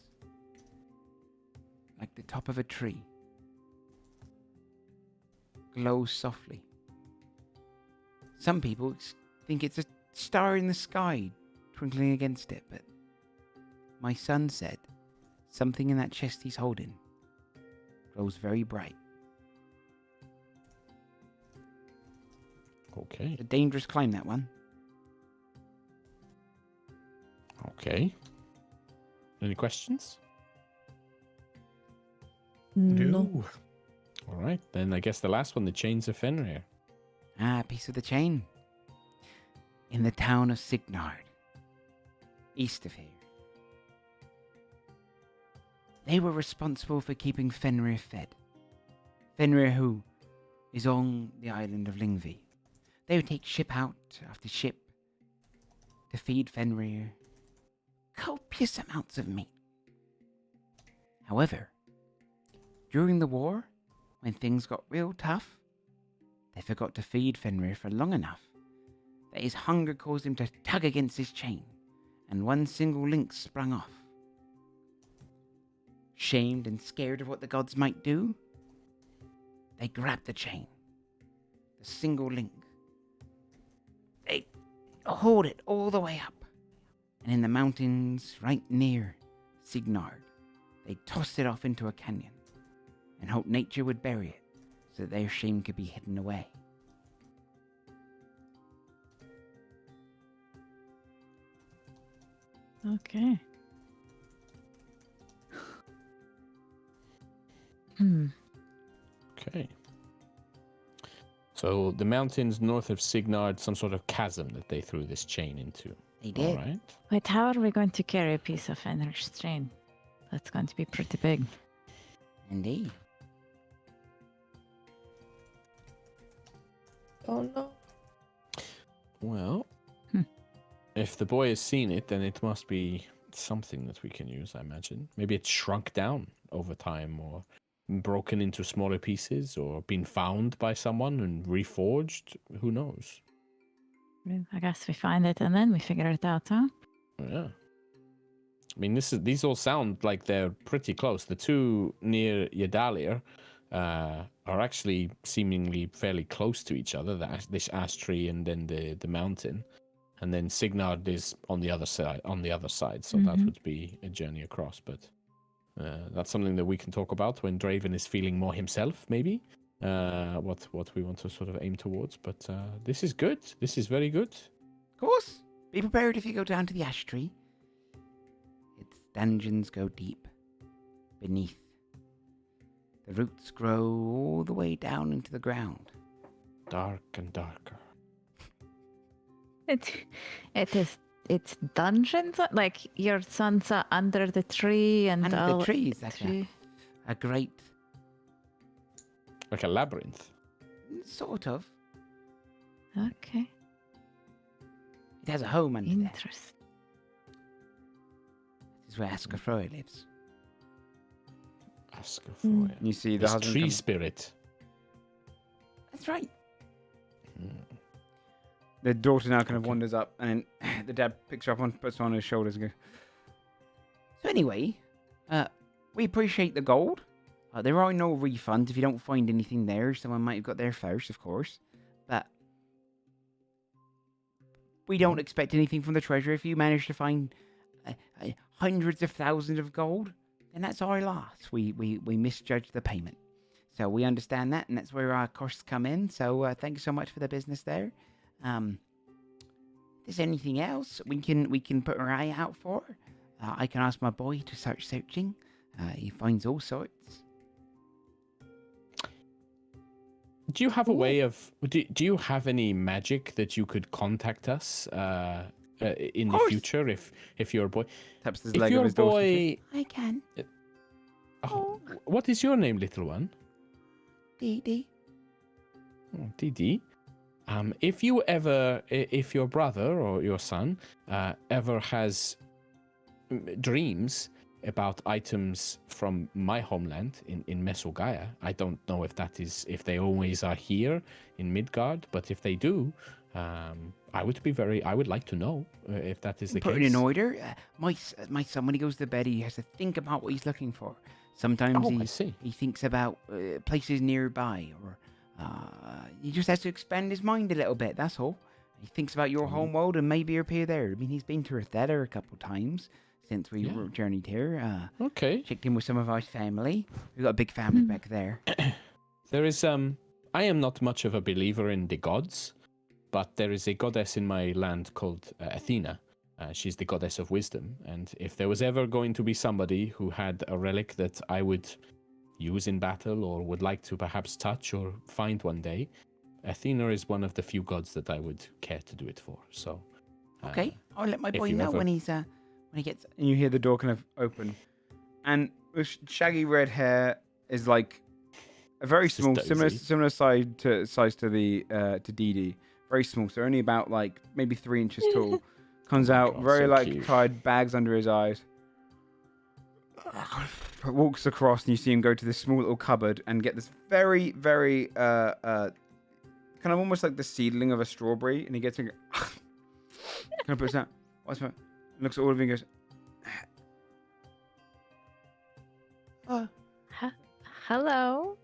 like the top of a tree. Glows softly. Some people think it's a star in the sky twinkling against it, but my son said something in that chest he's holding glows very bright. Okay. It's a dangerous climb, that one. Okay. Any questions? No. All right. Then I guess the last one, the Chains of Fenrir. Ah, a piece of the chain. In the town of Signard, east of here. They were responsible for keeping Fenrir fed. Fenrir, who is on the island of Lingvi. They would take ship out after ship to feed Fenrir copious amounts of meat. However, during the war, when things got real tough, they forgot to feed Fenrir for long enough that his hunger caused him to tug against his chain, and one single link sprung off. shamed and scared of what the gods might do, they grab the chain, the single link. They hold it all the way up. And in the mountains right near Signard, they tossed it off into a canyon and hoped nature would bury it so that their shame could be hidden away. Okay. Okay. So the mountains north of Signard, some sort of chasm that they threw this chain into. They did. All right. Wait, how are we going to carry a piece of energy strain? That's going to be pretty big. Indeed. Oh no. Well, if the boy has seen it, then it must be something that we can use, I imagine. Maybe it's shrunk down over time, or broken into smaller pieces, or been found by someone and reforged. Who knows? I guess we find it and then we figure it out, huh? Yeah. I mean, these all sound like they're pretty close. The two near Yadalir are actually seemingly fairly close to each other. This ash tree and then the mountain, and then Signard is on the other side. So that would be a journey across. But that's something that we can talk about when Draven is feeling more himself, maybe. What we want to sort of aim towards. But this is good. This is very good. Of course. Be prepared if you go down to the ash tree. Its dungeons go deep beneath. The roots grow all the way down into the ground. Dark and darker. It's dungeons, like your sons are under the tree and Under all the trees, like tree. a great, Like a labyrinth. sort of. Okay, It has a home under there. interesting. This is where Ascafroy lives. Ask for it. And you see the This husband tree comes- spirit. That's right. Hmm. The daughter now kind of Okay. wanders up, and the dad picks her up and puts her on his shoulders and goes, so anyway, we appreciate the gold. There are no refunds if you don't find anything there. Someone might have got there first, of course. But we don't expect anything from the treasure. If you manage to find hundreds of thousands of gold, then that's our loss. We misjudged the payment. So we understand that, and that's where our costs come in. So thank you so much for the business there. If there's anything else we can put our eye out for, I can ask my boy to start searching. He finds all sorts. Do you have a way of? Do you have any magic that you could contact us in the course. future if your boy? Taps his If leg of your his daughter. boy, I can. oh, what is your name, little one? Dee Dee. Oh, Didi. If your brother or your son ever has dreams about items from my homeland in Mesogaia, I don't know if they always are here in Midgard, but if they do, I would like to know if that is the Put case. it in order. My son, when he goes to bed, he has to think about what he's looking for. Sometimes Oh, I see. he thinks about places nearby, or he just has to expand his mind a little bit. That's all. He thinks about your home world and maybe appear there. I mean, he's been to Earthetta a couple times since we journeyed here. Okay. Checked in with some of our family. We've got a big family back there. There is I am not much of a believer in the gods, but there is a goddess in my land called Athena. She's the goddess of wisdom, and if there was ever going to be somebody who had a relic that I would use in battle or would like to perhaps touch or find one day, Athena is one of the few gods that I would care to do it for. So Okay, I'll let my if boy you know ever- when he gets. And you hear the door kind of open, and the shaggy red hair is like a very This is small, Dozy. similar size to the to Dee Dee. Very small, so only about like maybe 3 inches tall. Comes out God, very so like cute. tired, bags under his eyes. Walks across, and you see him go to this small little cupboard and get this very, very kind of almost like the seedling of a strawberry, and he gets it. Kind of puts that. What's my? Looks at all of you and goes. Oh, Hello.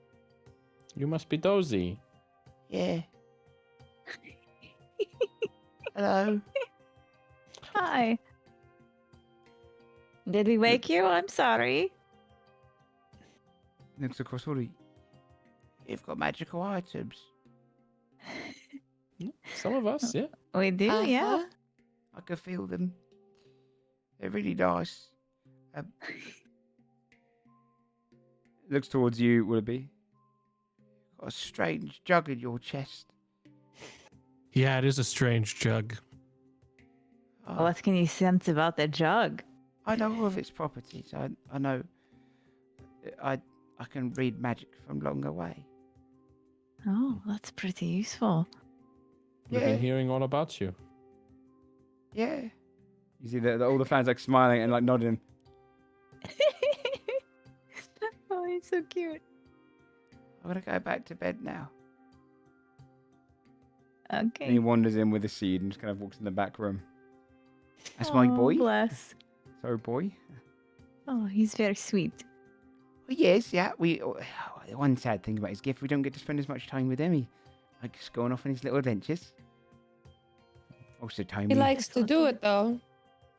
You must be Dozy. yeah. Hello. Hi. Did we wake you? I'm sorry. Looks across all the... You've got magical items. Some of us, yeah. We do, yeah. Uh-huh. I can feel them. They're really nice. Looks towards you, Willoughby. Got a strange jug in your chest. Yeah, it is a strange jug. Oh, What can you sense about the jug? I know all of its properties. I know. I can read magic from long away. Oh, that's pretty useful. We've Yeah. been hearing all about you. Yeah. You see all the fans like smiling and like nodding. Oh, he's so cute. I'm gonna go back to bed now. Okay. And he wanders in with a seed and just kind of walks in the back room. That's my Oh, boy. Bless. So boy. Oh, he's very sweet. Well, yes, yeah. One sad thing about his gift, we don't get to spend as much time with him. He likes going off on his little adventures. Most of the time, He likes to do it though.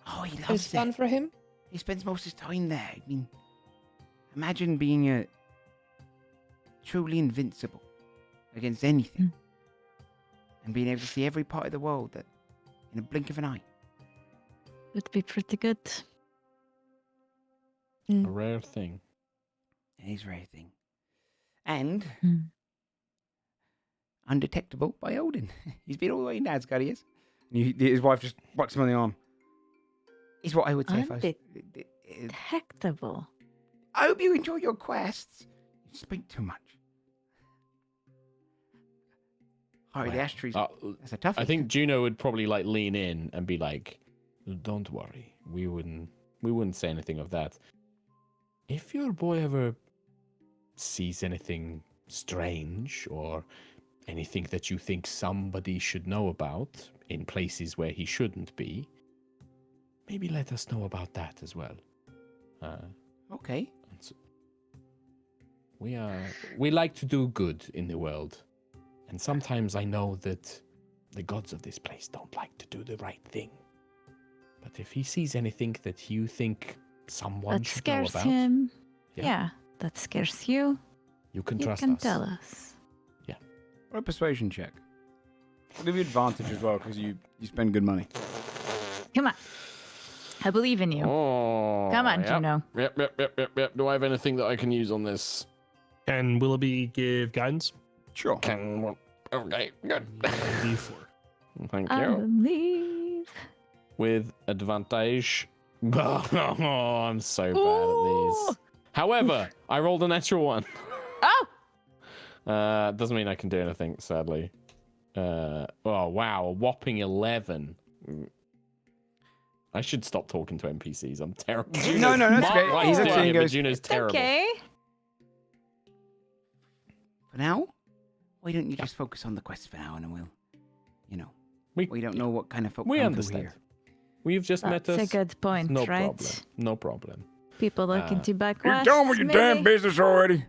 Oh, he It's loves fun it. for him. He spends most of his time there. I mean, imagine being truly invincible against anything, and being able to see every part of the world that in a blink of an eye. Would be pretty good. A rare thing. It is a rare thing, and Hmm. undetectable by Odin. He's been all the way in Asgard, he is. And his wife just whacks him on the arm. Is what I would say if I was... Detectable. I hope you enjoy your quests. You speak too much. Harry the Ash Tree's... That's a toughie. I think Juno would probably like lean in and be like, "Don't worry, we wouldn't say anything of that. If your boy ever sees anything strange or anything that you think somebody should know about in places where he shouldn't be, maybe let us know about that as well." Okay. We like to do good in the world, and sometimes I know that the gods of this place don't like to do the right thing. But if he sees anything that you think someone That should know scares about, him. Yeah. Yeah, that scares you. you can You trust can us. tell us. Or a persuasion check. I'll give you advantage as well because you spend good money. Come on. I believe in you. Oh, Come on, yep. Juno. Yep. Do I have anything that I can use on this? Can Willoughby give guidance? Sure. Okay, good. D4. Thank I you. believe. With advantage. Oh, I'm so bad Ooh. at these. However, I rolled a natural one. Oh! Doesn't mean I can do anything, sadly. Oh, wow. A whopping 11. I should stop talking to NPCs. I'm terrible. No, that's Mark great. likes He's doing actually it, but goes, Juno's It's terrible. okay. for now, why don't you just focus on the quest for now and then we don't know what kind of folk We come through understand. here. We've just met That's us. a good point, No right? problem. No problem. People looking to buy You're quests. done with your damn maybe? business already.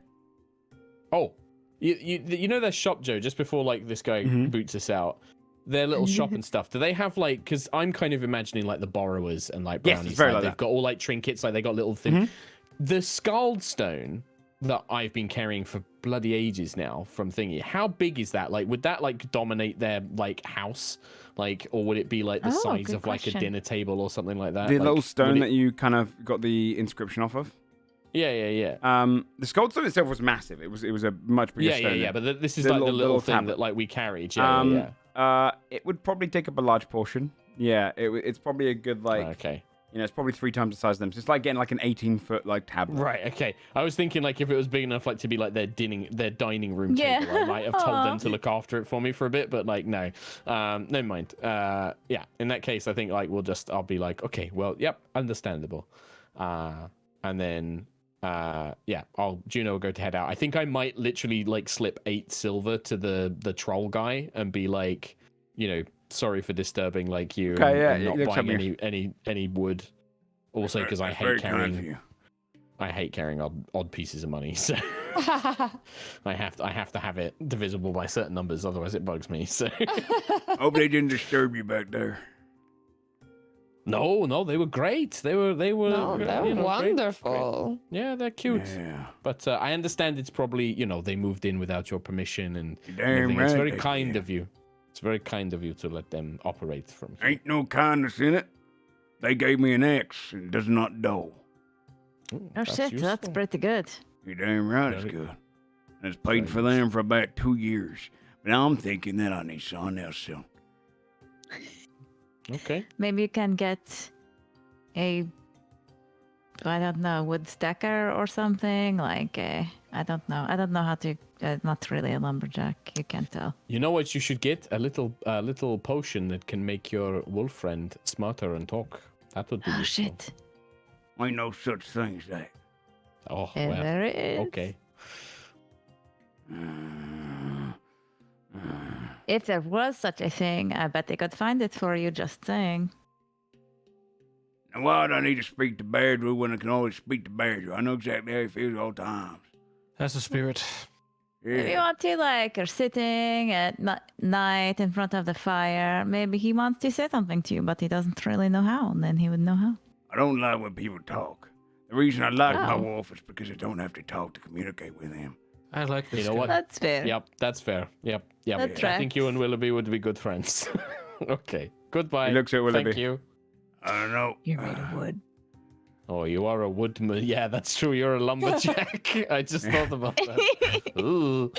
Oh, you know their shop, Joe, just before like this guy Mhm. boots us out, their little shop and stuff, do they have like, because I'm kind of imagining like the borrowers and like Yes, brownies, it's very like, like they've that. got all like trinkets, like they got little things. Mhm. The Scald Stone that I've been carrying for bloody ages now from Thingy, how big is that? Like, would that like dominate their like house? Like, or would it be like the Oh, size good of like a question. dinner table or something like that? The Like, little would stone it- that you kind of got the inscription off of. Yeah. The Scald Stone itself was massive. It was a much bigger stone. Yeah. But this is The like the little little thing tablet. that like we carried. Yeah. It would probably take up a large portion. Yeah, it's probably a good like Okay. it's probably 3 times the size of them. So it's like getting like an 18-foot like tablet. Right. Okay. I was thinking like if it was big enough like to be like their dining room Yeah. table, I might have told Aw. them to look after it for me for a bit, but like no. Never mind. Yeah. In that case, I think like I'll be like, okay, well, yep, understandable. And then Juno will go to head out. I think I might literally like slip 8 silver to the troll guy and be like, sorry for disturbing like you Okay, yeah, and it not looks buying like any wood. Also because I hate carrying. I hate carrying odd pieces of money, so I have to have it divisible by certain numbers, otherwise it bugs me. So Hope they didn't disturb you back there. no, they were great. They were No, they're you know, wonderful. Great. Yeah, they're cute. Yeah. But I understand it's probably, they moved in without your permission and You're damn everything. right It's very they kind did. of you. It's very kind of you to let them operate from here. Ain't no kindness in it. They gave me an axe and does not dull. Ooh, Oh shit, that's useful. pretty good. You're damn right it's Very- good. And it's paid very for them for about 2 years. But now I'm thinking that I need something else soon. Okay. Maybe you can get a, I don't know, wood stacker or something. Like, I don't know. I don't know how to, not really a lumberjack. You can't tell. You know what you should get? A little potion that can make your wolf friend smarter and talk. That would be Oh useful. shit. Ain't no such thing as that. Oh, Yeah, well. there it is. Okay. If there was such a thing, I bet they could find it for you, just saying. Now, why do I need to speak to Bairdrew when I can always speak to Bairdrew? I know exactly how he feels all times. That's the spirit. If you Yeah. want to, like, you're sitting at night in front of the fire, maybe he wants to say something to you, but he doesn't really know how, and then he would know how. I don't like when people talk. The reason I like my Oh. wolf is because I don't have to talk to communicate with him. I like this. You know guy. what? That's fair. Yep, that's fair. Yep. That I think you tracks. and Willoughby would be good friends. Okay. Goodbye. He looks at Willoughby. Thank you. I don't know. You're made of wood. Oh, you are a woodman. Yeah, that's true. You're a lumberjack. I just thought about that. Ooh.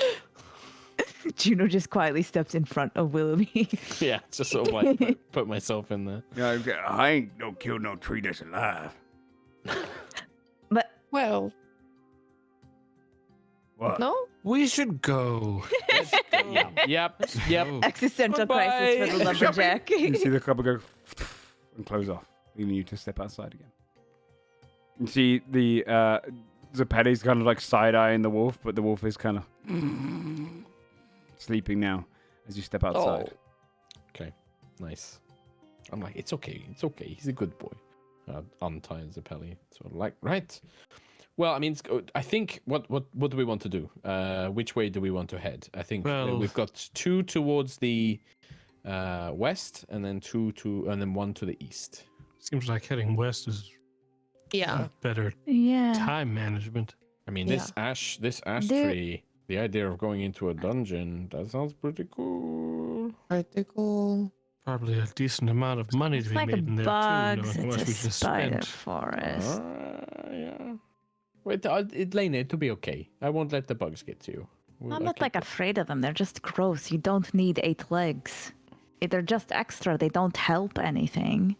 Juno just quietly steps in front of Willoughby. Yeah, just sort of like put myself in there. Yeah, I ain't no kill no tree that's alive. But Well, What? no? We should go. Yep. Oh. existential Goodbye. crisis for the lumberjack. You see the couple go and close off, leaving you to step outside again. You see the Zappetti's kind of like side-eyeing the wolf, but the wolf is kind of sleeping now as you step outside. Okay. Nice. I'm like, it's okay. It's okay. He's a good boy. Untie Zappelli. Sort of like, right. Well, I mean, I think what do we want to do? Which way do we want to head? I think Well- we've got 2 towards the west, and then 1 to the east. Seems like heading west is Yeah. better Yeah. time management. I mean, this ash tree. The idea of going into a dungeon, that sounds pretty cool. Pretty cool. Probably a decent amount of money It's to be like a made in there bugs. too, knowing how much we It's a just spider spent. forest. Yeah. Wait, Elena, it'll be okay. I won't let the bugs get to you. I'm not like afraid of them. They're just gross. You don't need 8 legs. They're just extra. They don't help anything.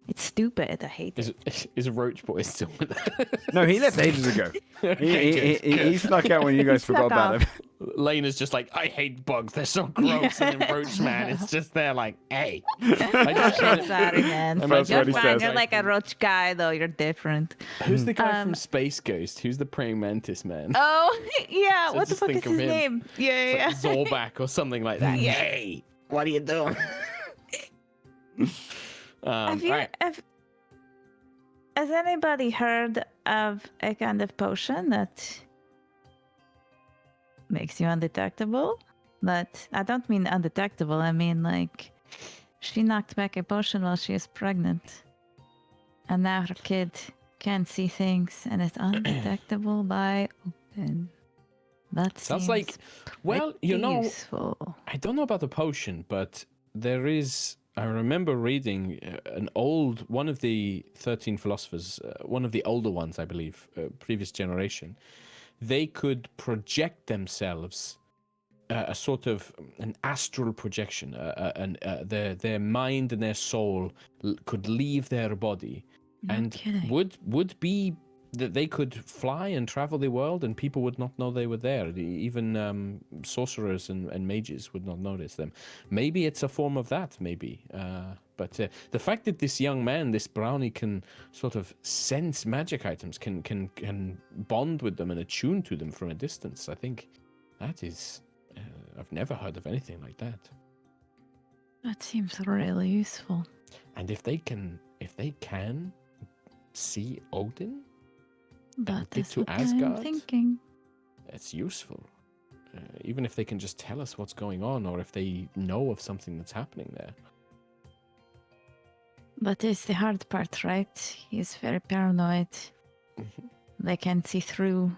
It's stupid. I hate it. Is Roach Boy still with us? No, he left ages ago. He snuck out when you guys He forgot snuck about off. him. Lena's just like, I hate bugs. They're so gross. And then Roach Man is just there like, hey. I just I'm sorry, man. That's You're what he fine. says. You're like a roach guy, though. You're different. Who's the guy Um, from Space Ghost? Who's the praying mantis man? Oh, yeah. So What the just fuck is think of his him. name? Yeah, It's like Zorback or something like that. Yeah. Hey, what are you doing? Have you, right. has anybody heard of a kind of potion that makes you undetectable? But I don't mean undetectable. I mean, like, she knocked back a potion while she is pregnant. And now her kid can see things and is undetectable by open. That Sounds seems like, well, you pretty know, useful. I don't know about the potion, but there is. I remember reading one of the 13 philosophers, one of the older ones, I believe, previous generation. They could project themselves, a sort of an astral projection, their mind and their soul could leave their body, No and kidding. would be that they could fly and travel the world and people would not know they were there. Even sorcerers and mages would not notice them. Maybe it's a form of that, maybe. But the fact that this young man, this brownie, can sort of sense magic items, can bond with them and attune to them from a distance, I think that is... I've never heard of anything like that. That seems really useful. And if they can see Odin... That did is to what I'm Asgard? thinking. It's useful. Even if they can just tell us what's going on, or if they know of something that's happening there. But it's the hard part, right? He's very paranoid. They can see through.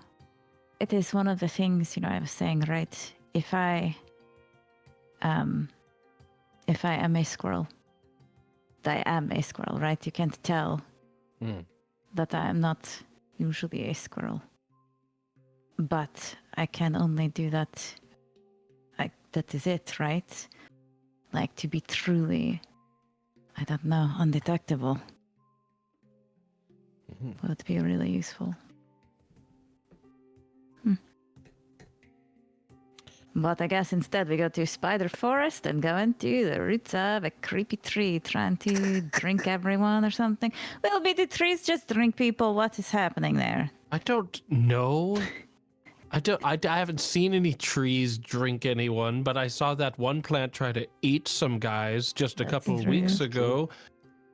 It is one of the things, I was saying, right? If I am a squirrel, I am a squirrel, right? You can't tell that I am not usually a squirrel. But I can only do that. That is it, right? Like to be truly, I don't know, undetectable would be really useful. But I guess instead we go to Spider Forest and go into the roots of a creepy tree trying to drink everyone or something. Will be the trees just drink people? What is happening there? I don't know. I haven't seen any trees drink anyone, but I saw that one plant try to eat some guys just a That's couple of true. weeks ago.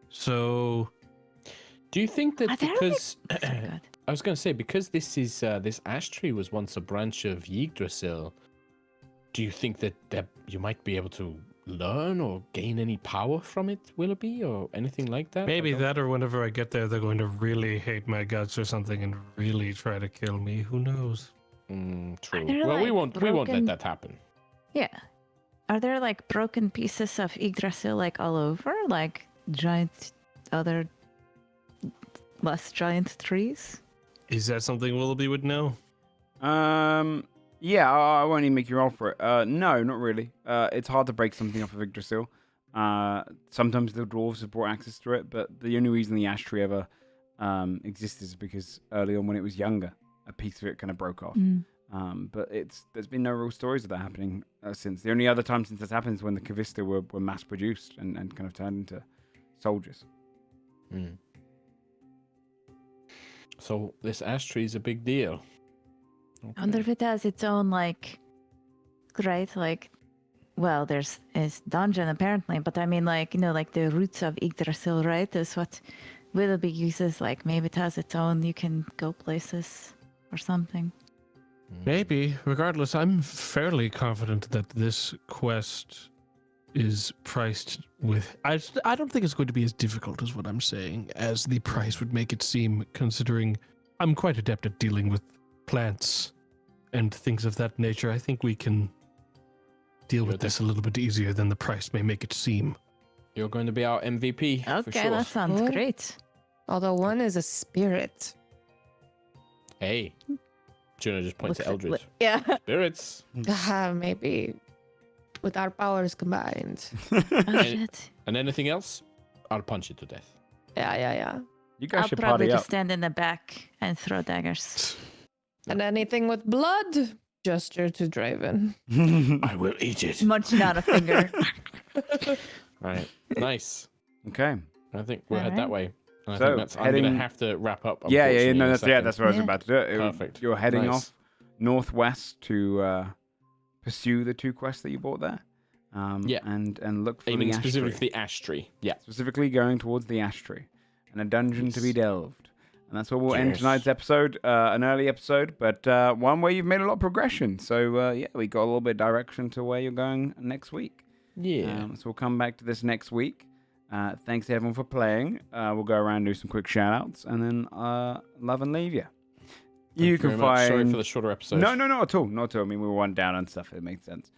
So, Do you think that Are there because Sorry, go ahead. I was going to say because this ash tree was once a branch of Yggdrasil, do you think that you might be able to learn or gain any power from it, Willoughby, or anything like that? maybe that, or whenever I get there, they're going to really hate my guts or something and really try to kill me. Who knows? True. there, Well, we like, won't let broken- that happen. Yeah. Are there like broken pieces of Yggdrasil like all over? Like giant other less giant trees? Is that something Willoughby would know? Yeah, I won't even make you roll for it. No, not really. It's hard to break something off of Yggdrasil. Sometimes the dwarves have brought access to it, but the only reason the ash tree ever existed is because early on when it was younger, a piece of it kind of broke off. But there's been no real stories of that happening since. The only other time since that's happened is when the Kavista were mass produced and kind of turned into soldiers. So this ash tree is a big deal. I wonder if it has its own like, right? Like, well, there's dungeon apparently, but I mean like like the roots of Yggdrasil, right? Is what Willoughby uses. Like maybe it has its own. You can go places or something. Maybe. Regardless, I'm fairly confident that this quest is priced with... I don't think it's going to be as difficult as what I'm saying as the price would make it seem, considering I'm quite adept at dealing with plants and things of that nature. I think we can deal with this a little bit easier than the price may make it seem. You're going to be our MVP. for Okay, sure. that sounds Cool. great. Although one is a spirit. Hey. Juno just points Looks at Eldritch. Yeah. Spirits. Maybe with our powers combined. Oh, And- shit. And anything else? I'll punch you to death. Yeah. You guys I'll should probably party just up. stand in the back and throw daggers. And anything with blood, gesture to Draven. I will eat it. Munching on a finger. Right. Nice. Okay. I think we'll head Alright. that way. And I So, think I'm heading- going to have to wrap up. Yeah. unfortunately, No, in a that's second. what I was Yeah. about to do. Perfect. You're heading Nice. off northwest to pursue the 2 quests that you bought there. Yeah. And look for Aiming the ash specifically tree. for the ash tree. Yeah. Specifically going towards the ash tree and a dungeon to be Yes. delved. And that's where we'll end Yes. tonight's episode, an early episode, but one where you've made a lot of progression. So, yeah, we got a little bit of direction to where you're going next week. Yeah. So we'll come back to this next week. Thanks, everyone, for playing. We'll go around and do some quick shout-outs, and then love and leave you. Thank You can very much. find... Sorry for the shorter episode. No, not at all. Not at all. I mean, we were one down and stuff. It makes sense.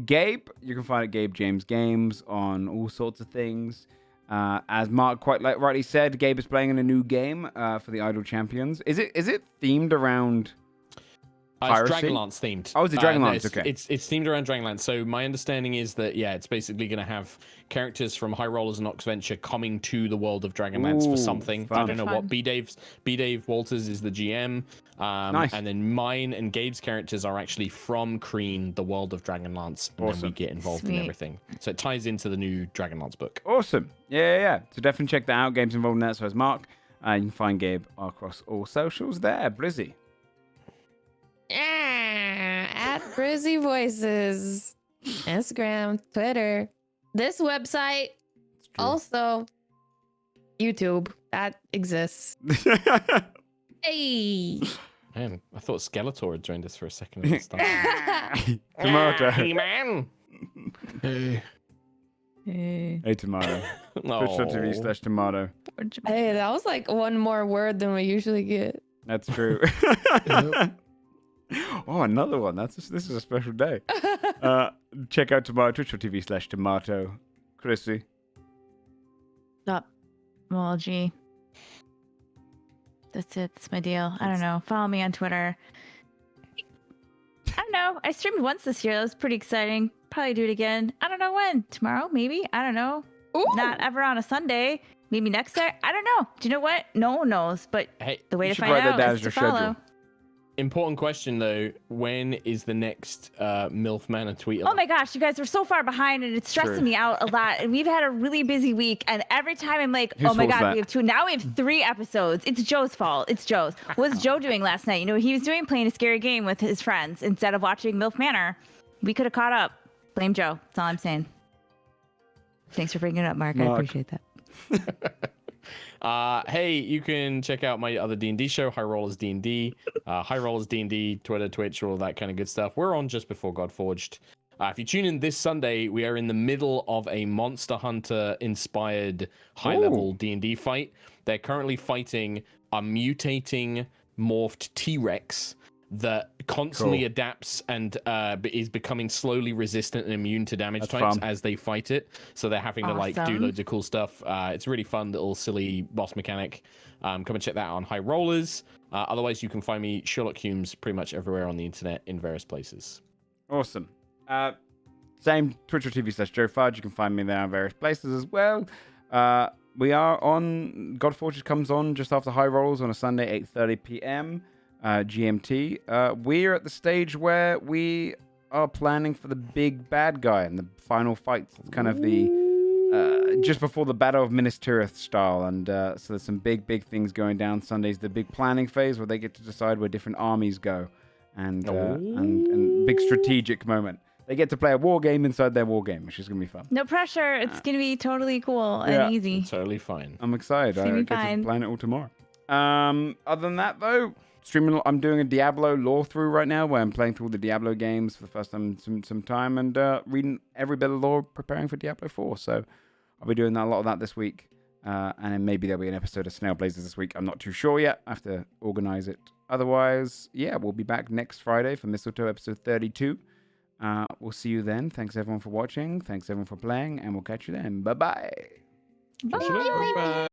Gabe, you can find at Gabe James Games on all sorts of things. As Mark quite rightly said, Gabe is playing in a new game for the Idle Champions. Is it themed around It's piracy? Dragonlance themed. Oh, is it Dragonlance? No, Okay. It's themed around Dragonlance. So my understanding is that it's basically going to have characters from High Rollers and Oxventure coming to the world of Dragonlance Ooh, for something. fun. I don't know what. Fun. B Dave Walters is the GM. Nice. And then mine and Gabe's characters are actually from Kreen, the world of Dragonlance, and then Awesome. we get involved in Sweet. everything. So it ties into the new Dragonlance book. Awesome. Yeah. So definitely check that out. Gabe's involved in that, so is Mark. You can find Gabe across all socials there. Blizzy. At Brizzy Voices. Instagram, Twitter. This website. Also, YouTube. That exists. Hey. Man, I thought Skeletor had joined us for a second at the start. Tomato. Hey, man. Hey. Hey, Tomato. Twitch.tv Oh. /Tomato. Hey, that was like one more word than we usually get. That's true. Oh, another one. This is a special day. Check out Tomato, Twitch.tv /Tomato. Chrissy. Stop. Well, gee. That's it. That's my deal. I don't know. Follow me on Twitter. I don't know. I streamed once this year. That was pretty exciting. Probably do it again. I don't know when. Tomorrow, maybe. I don't know. Ooh. Not ever on a Sunday. Maybe next day. I don't know. Do you know what? No one knows. But Hey, the way you to should find write that out down is as to your follow. schedule. Important question though. When is the next MILF Manor tweet? Oh my gosh, you guys are so far behind and it's stressing True. me out a lot. And we've had a really busy week. And every time I'm like, Whose oh my fault is God, that? we have 2. Now we have 3 episodes. It's Joe's fault. It's Joe's. What was Joe doing last night? You know, he was playing a scary game with his friends instead of watching MILF Manor. We could have caught up. Blame Joe. That's all I'm saying. Thanks for bringing it up, Mark. I appreciate that. Hey, you can check out my other D&D show, High Rollers D&D, High Rollers D&D, Twitter, Twitch, all that kind of good stuff. We're on just before Godforged. If you tune in this Sunday, we are in the middle of a Monster Hunter inspired high-level D&D fight. They're currently fighting a mutating morphed T-Rex that constantly adapts and is becoming slowly resistant and immune to damage types fun. as they fight it. So they're having to like do Awesome. loads of cool stuff. It's a really fun little silly boss mechanic. Come and check that out on High Rollers. Otherwise, you can find me Sherlock Holmes pretty much everywhere on the internet in various places. Awesome. Same Twitch.tv /Joe Fudge. You can find me there in various places as well. We are on Godforged comes on just after High Rolls on a Sunday, 8:30 p.m. GMT. We're at the stage where we are planning for the big bad guy in the final fight. It's kind of the just before the Battle of Minas Tirith style, and so there's some big things going down. Sunday's the big planning phase where they get to decide where different armies go, and big strategic moment. They get to play a war game inside their war game, which is going to be fun. No pressure. It's going to be totally cool Yeah. and easy. Totally fine. I'm excited. It's I gonna be get to fine. plan it all tomorrow. Other than that, though, streaming. I'm doing a Diablo lore through right now, where I'm playing through all the Diablo games for the first time in some time, and reading every bit of lore, preparing for Diablo 4. So I'll be doing a lot of that this week, and then maybe there'll be an episode of Snail Blazers this week. I'm not too sure yet. I have to organize it. Otherwise, yeah, we'll be back next Friday for Mistletoe episode 32. We'll see you then. Thanks everyone for watching. Thanks everyone for playing, and we'll catch you then. Bye-bye. Bye. Bye.